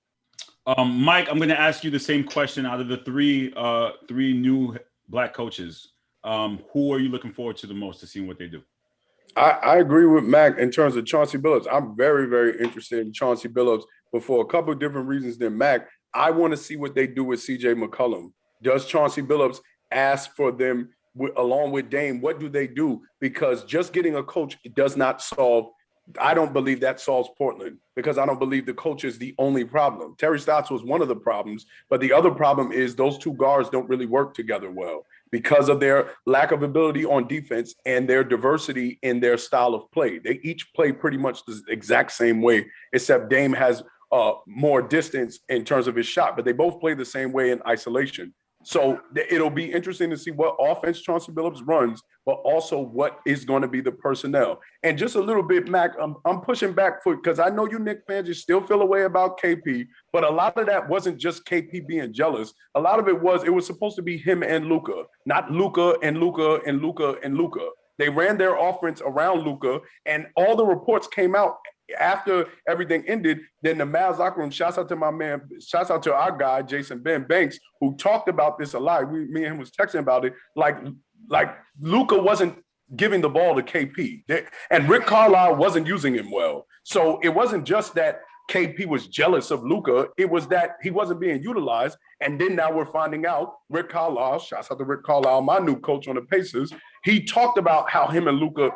Speaker 4: Mike, I'm going to ask you the same question. Out of the three new black coaches, who are you looking forward to the most to seeing what they do?
Speaker 6: I agree with Mac in terms of Chauncey Billups. I'm very, very interested in Chauncey Billups, but for a couple of different reasons than Mac. I want to see what they do with CJ McCollum. Does Chauncey Billups ask for them along with Dame? What do they do? Because just getting a coach does not solve. I don't believe that solves Portland because I don't believe the coach is the only problem. Terry Stotts was one of the problems, but the other problem is those 2 guards don't really work together well because of their lack of ability on defense and their diversity in their style of play. They each play pretty much the exact same way, except Dame has more distance in terms of his shot, but they both play the same way in isolation. So it'll be interesting to see what offense Chauncey Billups runs, but also what is going to be the personnel. And just a little bit, Mac, I'm pushing back because I know you Knicks fans, you still feel a way about KP, but a lot of that wasn't just KP being jealous. A lot of it was supposed to be him and Luka, not Luka and Luka and Luka and Luka. They ran their offense around Luka, and all the reports came out after everything ended. Then the Mavs locker room, shouts out to our guy, Jason Ben Banks, who talked about this a lot. Me and him was texting about it. Like Luka wasn't giving the ball to KP. And Rick Carlisle wasn't using him well. So it wasn't just that KP was jealous of Luka. It was that he wasn't being utilized. And then now we're finding out Rick Carlisle, shouts out to Rick Carlisle, my new coach on the Pacers, he talked about how him and Luka,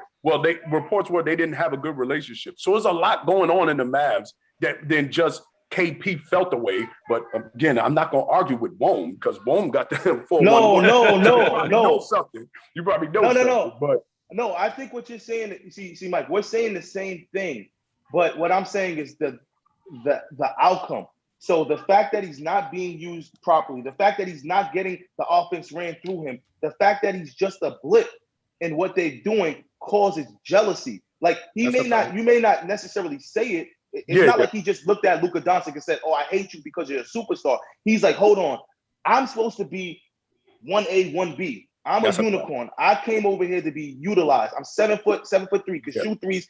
Speaker 6: reports were they didn't have a good relationship. So there's a lot going on in the Mavs that than just KP felt the way. But again, I'm not going to argue with Bohm because Bohm got the 4-1.
Speaker 5: No.
Speaker 6: Something. You probably know something.
Speaker 5: No.
Speaker 6: But
Speaker 5: no, I think what you're saying, see, Mike, we're saying the same thing. But what I'm saying is the outcome. So the fact that he's not being used properly, the fact that he's not getting the offense ran through him, the fact that he's just a blip in what they're doing causes jealousy. Like you may not necessarily say it. It's not like he just looked at Luka Doncic and said, "Oh, I hate you because you're a superstar." He's like, "Hold on, I'm supposed to be 1A, 1B. I'm a unicorn. I came over here to be utilized. I'm 7'3", can shoot threes.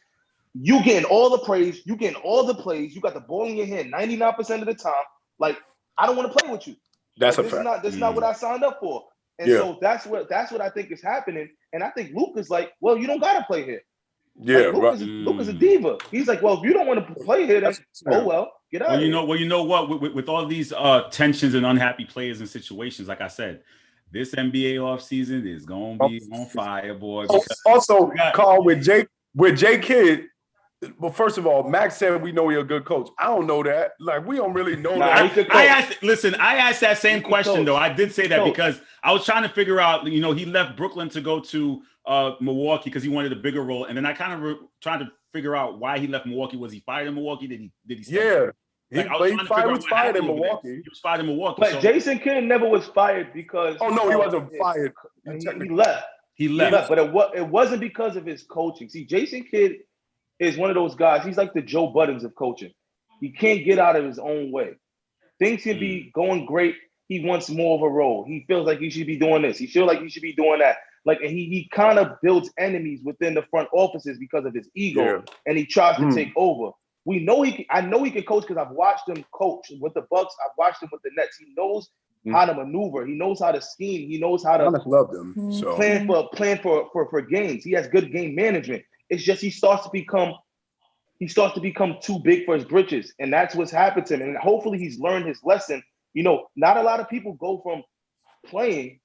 Speaker 5: You getting all the praise. You getting all the plays. You got the ball in your hand 99% of the time. Like, I don't want to play with you.
Speaker 6: That's a
Speaker 5: This
Speaker 6: fact.
Speaker 5: is not what I signed up for. And
Speaker 6: Yeah.
Speaker 5: so that's what I think is happening. And I think Luke is like, well, you don't gotta play here.
Speaker 6: Yeah,
Speaker 5: Like,
Speaker 6: right.
Speaker 5: Luke is a diva. He's like, well, if you don't want to play here, then oh well, get out.
Speaker 4: Well, you know what? With all these tensions and unhappy players and situations, like I said, this NBA offseason is gonna be on fire, boy.
Speaker 6: Also, Carl, with J Kidd. Well, first of all, Max said we know he's a good coach. I don't know that. Like, we don't really know that.
Speaker 4: I asked that same question though. I did say that because I was trying to figure out. You know, he left Brooklyn to go to Milwaukee because he wanted a bigger role, and then I kind of tried to figure out why he left Milwaukee. Was he fired in Milwaukee? Did he?
Speaker 6: Yeah,
Speaker 4: like,
Speaker 6: he was fired in Milwaukee.
Speaker 4: He was fired in Milwaukee.
Speaker 5: But Jason Kidd never was fired because.
Speaker 6: Oh no, he wasn't fired.
Speaker 5: He left.
Speaker 4: He left,
Speaker 5: but it wasn't because of his coaching. See, Jason Kidd is one of those guys. He's like the Joe Buttons of coaching. He can't get out of his own way. Things can be going great. He wants more of a role. He feels like he should be doing this. He feels like he should be doing that. Like, and he kind of builds enemies within the front offices because of his ego, and he tries to take over. We know I know he can coach because I've watched him coach with the Bucks. I've watched him with the Nets. He knows how to maneuver. He knows how to scheme. He knows how to plan for games. He has good game management. It's just he starts to become too big for his britches, and that's what's happened to him. And hopefully he's learned his lesson. You know, not a lot of people go from playing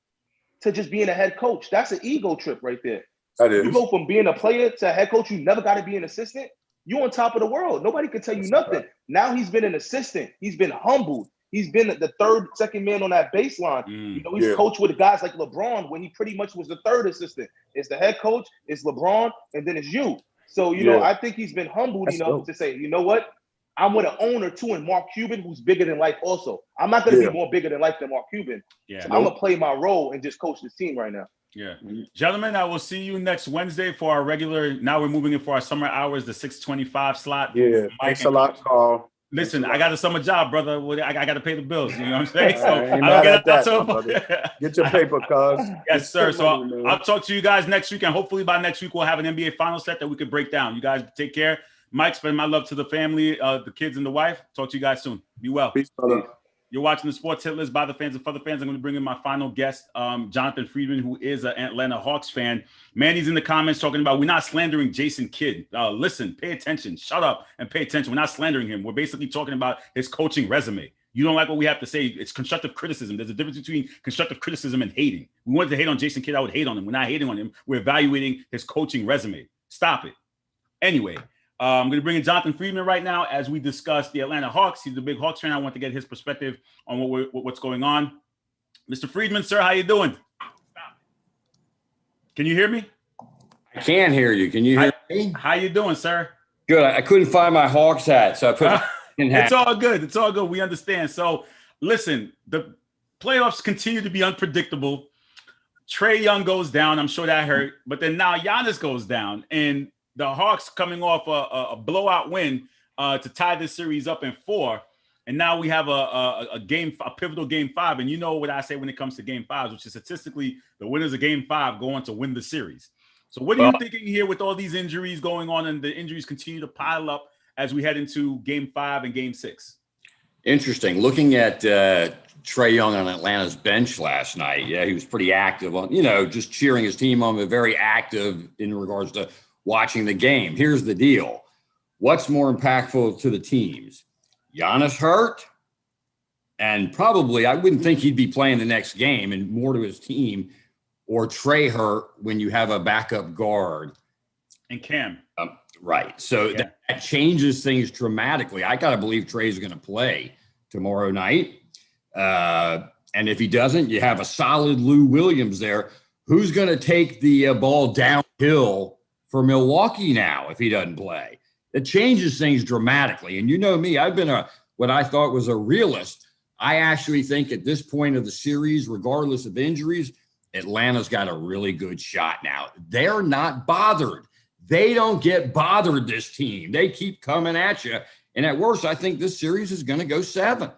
Speaker 5: to just being a head coach. That's an ego trip right there.
Speaker 6: That is.
Speaker 5: You go from being a player to a head coach. You never got to be an assistant. You're on top of the world. Nobody can tell you nothing. Now he's been an assistant. He's been humbled. He's been the second man on that baseline. You know, he's coached with guys like LeBron when he pretty much was the third assistant. It's the head coach, it's LeBron, and then it's you. So, you know, I think he's been humbled enough to say, you know what? I'm with an owner too, and Mark Cuban, who's bigger than life also. I'm not going to be more bigger than life than Mark Cuban. Yeah. So I'm going to play my role and just coach this team right now.
Speaker 4: Yeah. Gentlemen, I will see you next Wednesday for our regular. Now we're moving in for our summer hours, the 6:25 slot.
Speaker 6: Yeah. Thanks a lot, Carl.
Speaker 4: Listen, I got a summer job, brother. I got to pay the bills. You know what I'm saying? So I don't get that.
Speaker 6: Get your paper, cuz.
Speaker 4: Yes, sir. So I'll talk to you guys next week, and hopefully by next week we'll have an NBA final set that we could break down. You guys take care. Mike, spend my love to the family, the kids, and the wife. Talk to you guys soon. Be well.
Speaker 6: Peace, brother.
Speaker 4: You're watching the Sports Hit List by the fans and for the fans. I'm going to bring in my final guest, Jonathan Friedman, who is an Atlanta Hawks fan. Manny's in the comments talking about we're not slandering Jason Kidd. Listen, pay attention. Shut up and pay attention. We're not slandering him. We're basically talking about his coaching resume. You don't like what we have to say. It's constructive criticism. There's a difference between constructive criticism and hating. We wanted to hate on Jason Kidd. I would hate on him. We're not hating on him. We're evaluating his coaching resume. Stop it. Anyway. I'm going to bring in Jonathan Friedman right now as we discuss the Atlanta Hawks. He's a big Hawks fan. I want to get his perspective on what's going on. Mr. Friedman, sir, how you doing? Can you hear me?
Speaker 7: I can hear you. Can you hear me?
Speaker 4: How you doing, sir?
Speaker 7: Good. I couldn't find my Hawks hat, so I put it in hat.
Speaker 4: It's all good. It's all good. We understand. So, listen, the playoffs continue to be unpredictable. Trae Young goes down. I'm sure that hurt. But then now Giannis goes down, and the Hawks coming off a blowout win to tie this series up in 4. And now we have a pivotal game 5. And you know what I say when it comes to game 5s, which is statistically the winners of game 5 go on to win the series. So what are you thinking here with all these injuries going on, and the injuries continue to pile up as we head into game 5 and game 6?
Speaker 7: Interesting. Looking at Trae Young on Atlanta's bench last night. Yeah, he was pretty active on, just cheering his team on, but very active in regards to watching the game. Here's the deal. What's more impactful to the teams? Giannis hurt, and probably I wouldn't think he'd be playing the next game, and more to his team, or Trae hurt when you have a backup guard.
Speaker 4: And Cam.
Speaker 7: Right. So that changes things dramatically. I got to believe Trae's going to play tomorrow night. And if he doesn't, you have a solid Lou Williams there. Who's going to take the ball downhill for Milwaukee now if he doesn't play? It changes things dramatically. And you know me, I've been what I thought was a realist. I actually think at this point of the series, regardless of injuries, Atlanta's got a really good shot now. They're not bothered. They don't get bothered, this team. They keep coming at you. And at worst, I think this series is going to go 7.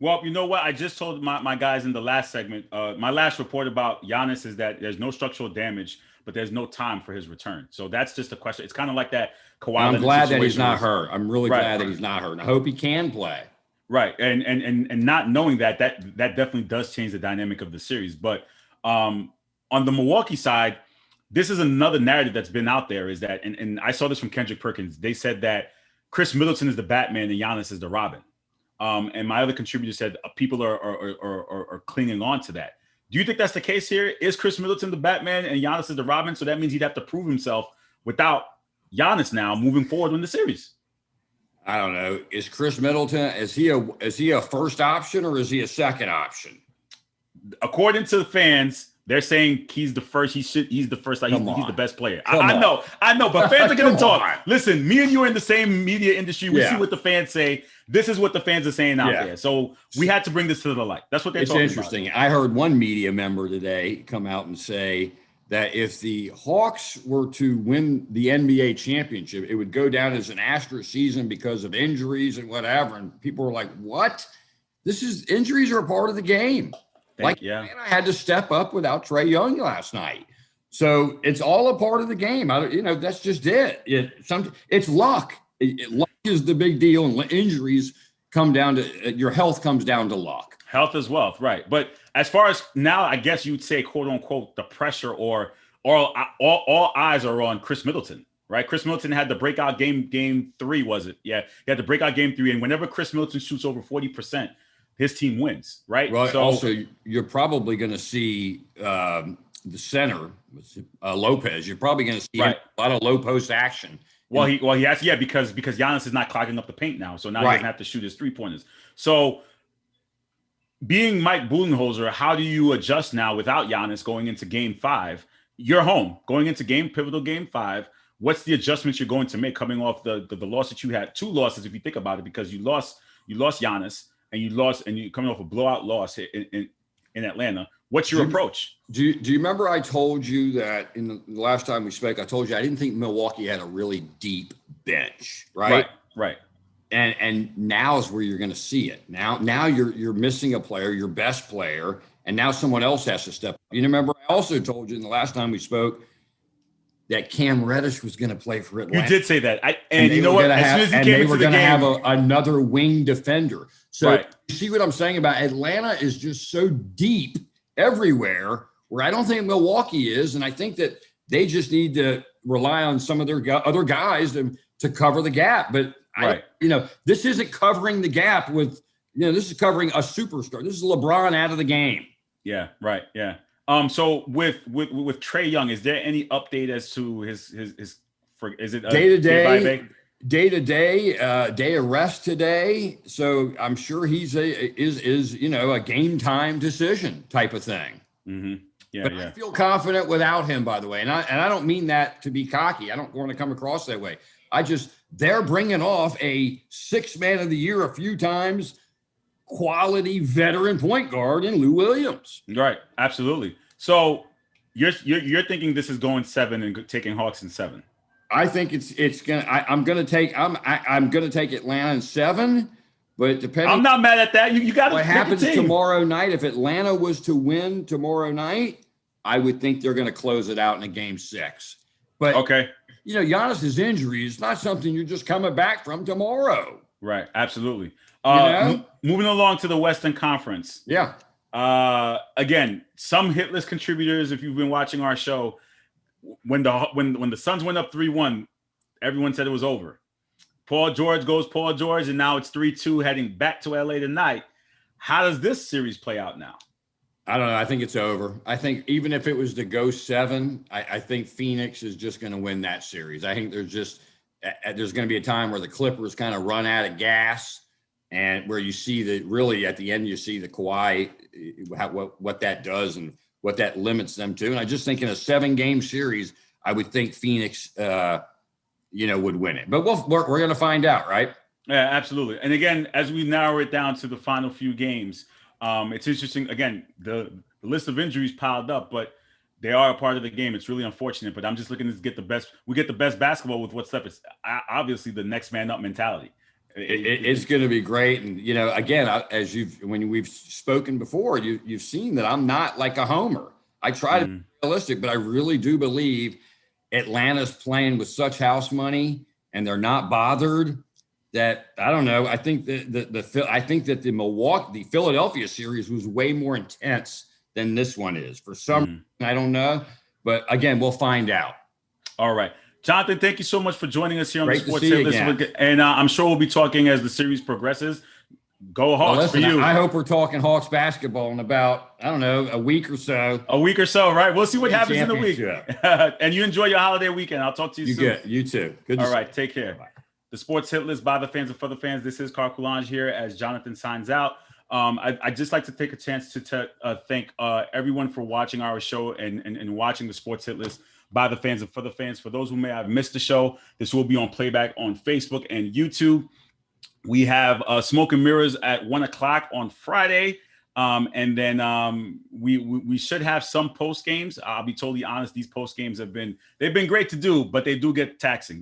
Speaker 4: Well, you know what? I just told my guys in the last segment, my last report about Giannis is that there's no structural damage, but there's no time for his return. So that's just a question. It's kind of like that Kawhi.
Speaker 7: I'm glad that he's not hurt. I'm really glad that he's not hurt. And I hope he can play.
Speaker 4: Right, and not knowing that definitely does change the dynamic of the series. But on the Milwaukee side, this is another narrative that's been out there. Is that and I saw this from Kendrick Perkins. They said that Chris Middleton is the Batman and Giannis is the Robin. And my other contributor said people are clinging on to that. Do you think that's the case here? Is Chris Middleton the Batman and Giannis is the Robin? So that means he'd have to prove himself without Giannis now moving forward in the series.
Speaker 7: I don't know. Is Chris Middleton, is he a first option or is he a second option?
Speaker 4: According to the fans, they're saying he's the first. He's the first. Like he's the best player. I know, but fans are going to talk. Listen, me and you are in the same media industry. We see what the fans say. This is what the fans are saying out there. So we had to bring this to the light. That's what they're talking about. It's
Speaker 7: interesting. I heard one media member today come out and say that if the Hawks were to win the NBA championship, it would go down as an asterisk season because of injuries and whatever. And people were like, what? Injuries are a part of the game. Atlanta had to step up without Trae Young last night. So it's all a part of the game. That's just it. It's luck. Luck is the big deal. And injuries come down to your health comes down to luck.
Speaker 4: Health is wealth, right? But as far as now, I guess you'd say, quote unquote, the pressure or all eyes are on Chris Middleton, right? Chris Middleton had the breakout game 3, was it? Yeah, he had the breakout game 3, and whenever Chris Middleton shoots over 40%, his team wins, right?
Speaker 7: Well, so, also, you're probably going to see the center, Lopez. You're probably going to see a lot of low post action.
Speaker 4: Well, he has, because Giannis is not clogging up the paint now, so now he doesn't have to shoot his 3-pointers. So, being Mike Budenholzer, how do you adjust now without Giannis going into Game 5? You're home going into pivotal Game 5. What's the adjustments you're going to make coming off the loss that you had? 2 losses, if you think about it, because you lost Giannis and you're coming off a blowout loss in Atlanta. What's your approach?
Speaker 7: Do you remember I told you that in the last time we spoke, I told you I didn't think Milwaukee had a really deep bench, right?
Speaker 4: Right.
Speaker 7: And now is where you're going to see it. Now you're missing a player, your best player, and now someone else has to step up. You remember I also told you in the last time we spoke that Cam Reddish was going to play for Atlanta.
Speaker 4: You did say that. And you know what? As soon as he came into the game,
Speaker 7: have another wing defender. So you see what I'm saying about Atlanta is just so deep everywhere, where I don't think Milwaukee is, and I think that they just need to rely on some of their other guys to cover the gap. But this isn't covering the gap with, this is covering a superstar. This is LeBron out of the game.
Speaker 4: Yeah, right. Yeah. So with Trae Young, is there any update as to his is it
Speaker 7: day of rest today? So I'm sure he's a game time decision type of thing.
Speaker 4: Mm-hmm. Yeah,
Speaker 7: but I feel confident without him, by the way, and I don't mean that to be cocky. I don't want to come across that way. They're bringing off a 6th man of the year a few times, quality veteran point guard in Lou Williams.
Speaker 4: Right, absolutely. So you're thinking this is going 7 and taking Hawks in 7.
Speaker 7: I think it's gonna. I'm gonna take Atlanta in 7, but depending.
Speaker 4: I'm not mad at that. You got
Speaker 7: what happens tomorrow night. If Atlanta was to win tomorrow night, I would think they're going to close it out in a Game 6. But Giannis's injury is not something you're just coming back from tomorrow.
Speaker 4: Right. Absolutely. Moving along to the Western Conference.
Speaker 7: Yeah.
Speaker 4: Again, some hit list contributors, if you've been watching our show, when the Suns went up 3-1, everyone said it was over. Paul George, and now it's 3-2 heading back to LA tonight. How does this series play out now?
Speaker 7: I don't know. I think it's over. I think even if it was to go 7, I think Phoenix is just going to win that series. I think there's going to be a time where the Clippers kind of run out of gas, and where you see that really at the end you see the Kawhi, what that does and what that limits them to. And I just think in a 7-game series, I would think Phoenix, would win it. But we're going to find out, right?
Speaker 4: Yeah, absolutely. And again, as we narrow it down to the final few games, it's interesting. Again, the list of injuries piled up, but they are a part of the game. It's really unfortunate, but I'm just looking to get the best. We get the best basketball with what's left. It's obviously the next man up mentality.
Speaker 7: It's going to be great. And, again, when we've spoken before, you've seen that I'm not like a homer. I try to be realistic, but I really do believe Atlanta's playing with such house money and they're not bothered. that I don't know. I think that the Philadelphia series was way more intense than this one is. For some reason, I don't know, but again, we'll find out.
Speaker 4: All right. Jonathan, thank you so much for joining us here on
Speaker 7: Great
Speaker 4: the Sports
Speaker 7: to see
Speaker 4: Hit
Speaker 7: you
Speaker 4: List.
Speaker 7: again.
Speaker 4: And I'm sure we'll be talking as the series progresses. Go Hawks
Speaker 7: Well, listen,
Speaker 4: for you.
Speaker 7: I hope we're talking Hawks basketball in about, I don't know, a week or so.
Speaker 4: A week or so, right? We'll see what happens in the week.
Speaker 7: Championship.
Speaker 4: And you enjoy your holiday weekend. I'll talk to you soon.
Speaker 7: Good. You too. Good to
Speaker 4: All
Speaker 7: see
Speaker 4: right.
Speaker 7: you.
Speaker 4: Take care.
Speaker 7: Bye-bye.
Speaker 4: The Sports Hit List by the fans and for the fans. This is Carl Coulange here as Jonathan signs out. I'd just like to take a chance to thank everyone for watching our show and watching the Sports Hit List by the fans and for the fans. For those who may have missed the show, this will be on playback on Facebook and YouTube. We have Smoke and Mirrors at 1:00 on Friday. And then we should have some post games. I'll be totally honest. These post games they've been great to do, but they do get taxing.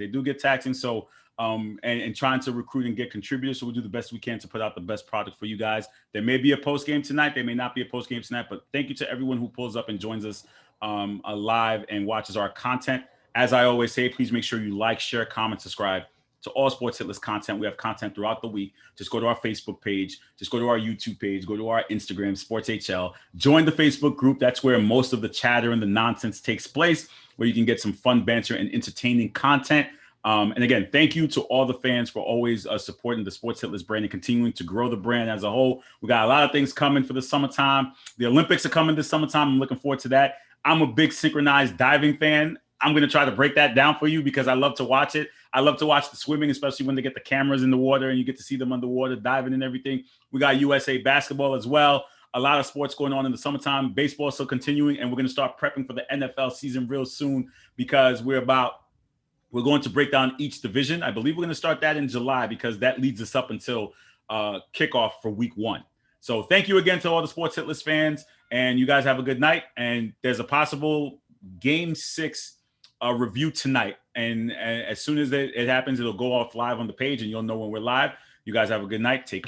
Speaker 4: So and trying to recruit and get contributors. So we'll do the best we can to put out the best product for you guys. There may be a post game tonight. There may not be a post game tonight, but thank you to everyone who pulls up and joins us live and watches our content. As I always say, please make sure you like, share, comment, subscribe to all Sports Hit List content. We have content throughout the week. Just go to our Facebook page. Just go to our YouTube page. Go to our Instagram, Sports HL. Join the Facebook group. That's where most of the chatter and the nonsense takes place, where you can get some fun banter and entertaining content. And again, thank you to all the fans for always supporting the Sports Hit List brand and continuing to grow the brand as a whole. We got a lot of things coming for the summertime. The Olympics are coming this summertime. I'm looking forward to that. I'm a big synchronized diving fan. I'm going to try to break that down for you because I love to watch it. I love to watch the swimming, especially when they get the cameras in the water and you get to see them underwater diving and everything. We got USA basketball as well. A lot of sports going on in the summertime. Baseball still continuing, and we're going to start prepping for the NFL season real soon because we're going to break down each division. I believe we're going to start that in July because that leads us up until kickoff for week 1. So thank you again to all the Sports Hit List fans, and you guys have a good night. And there's a possible Game 6 review tonight. And as soon as it happens, it'll go off live on the page and you'll know when we're live. You guys have a good night. Take care.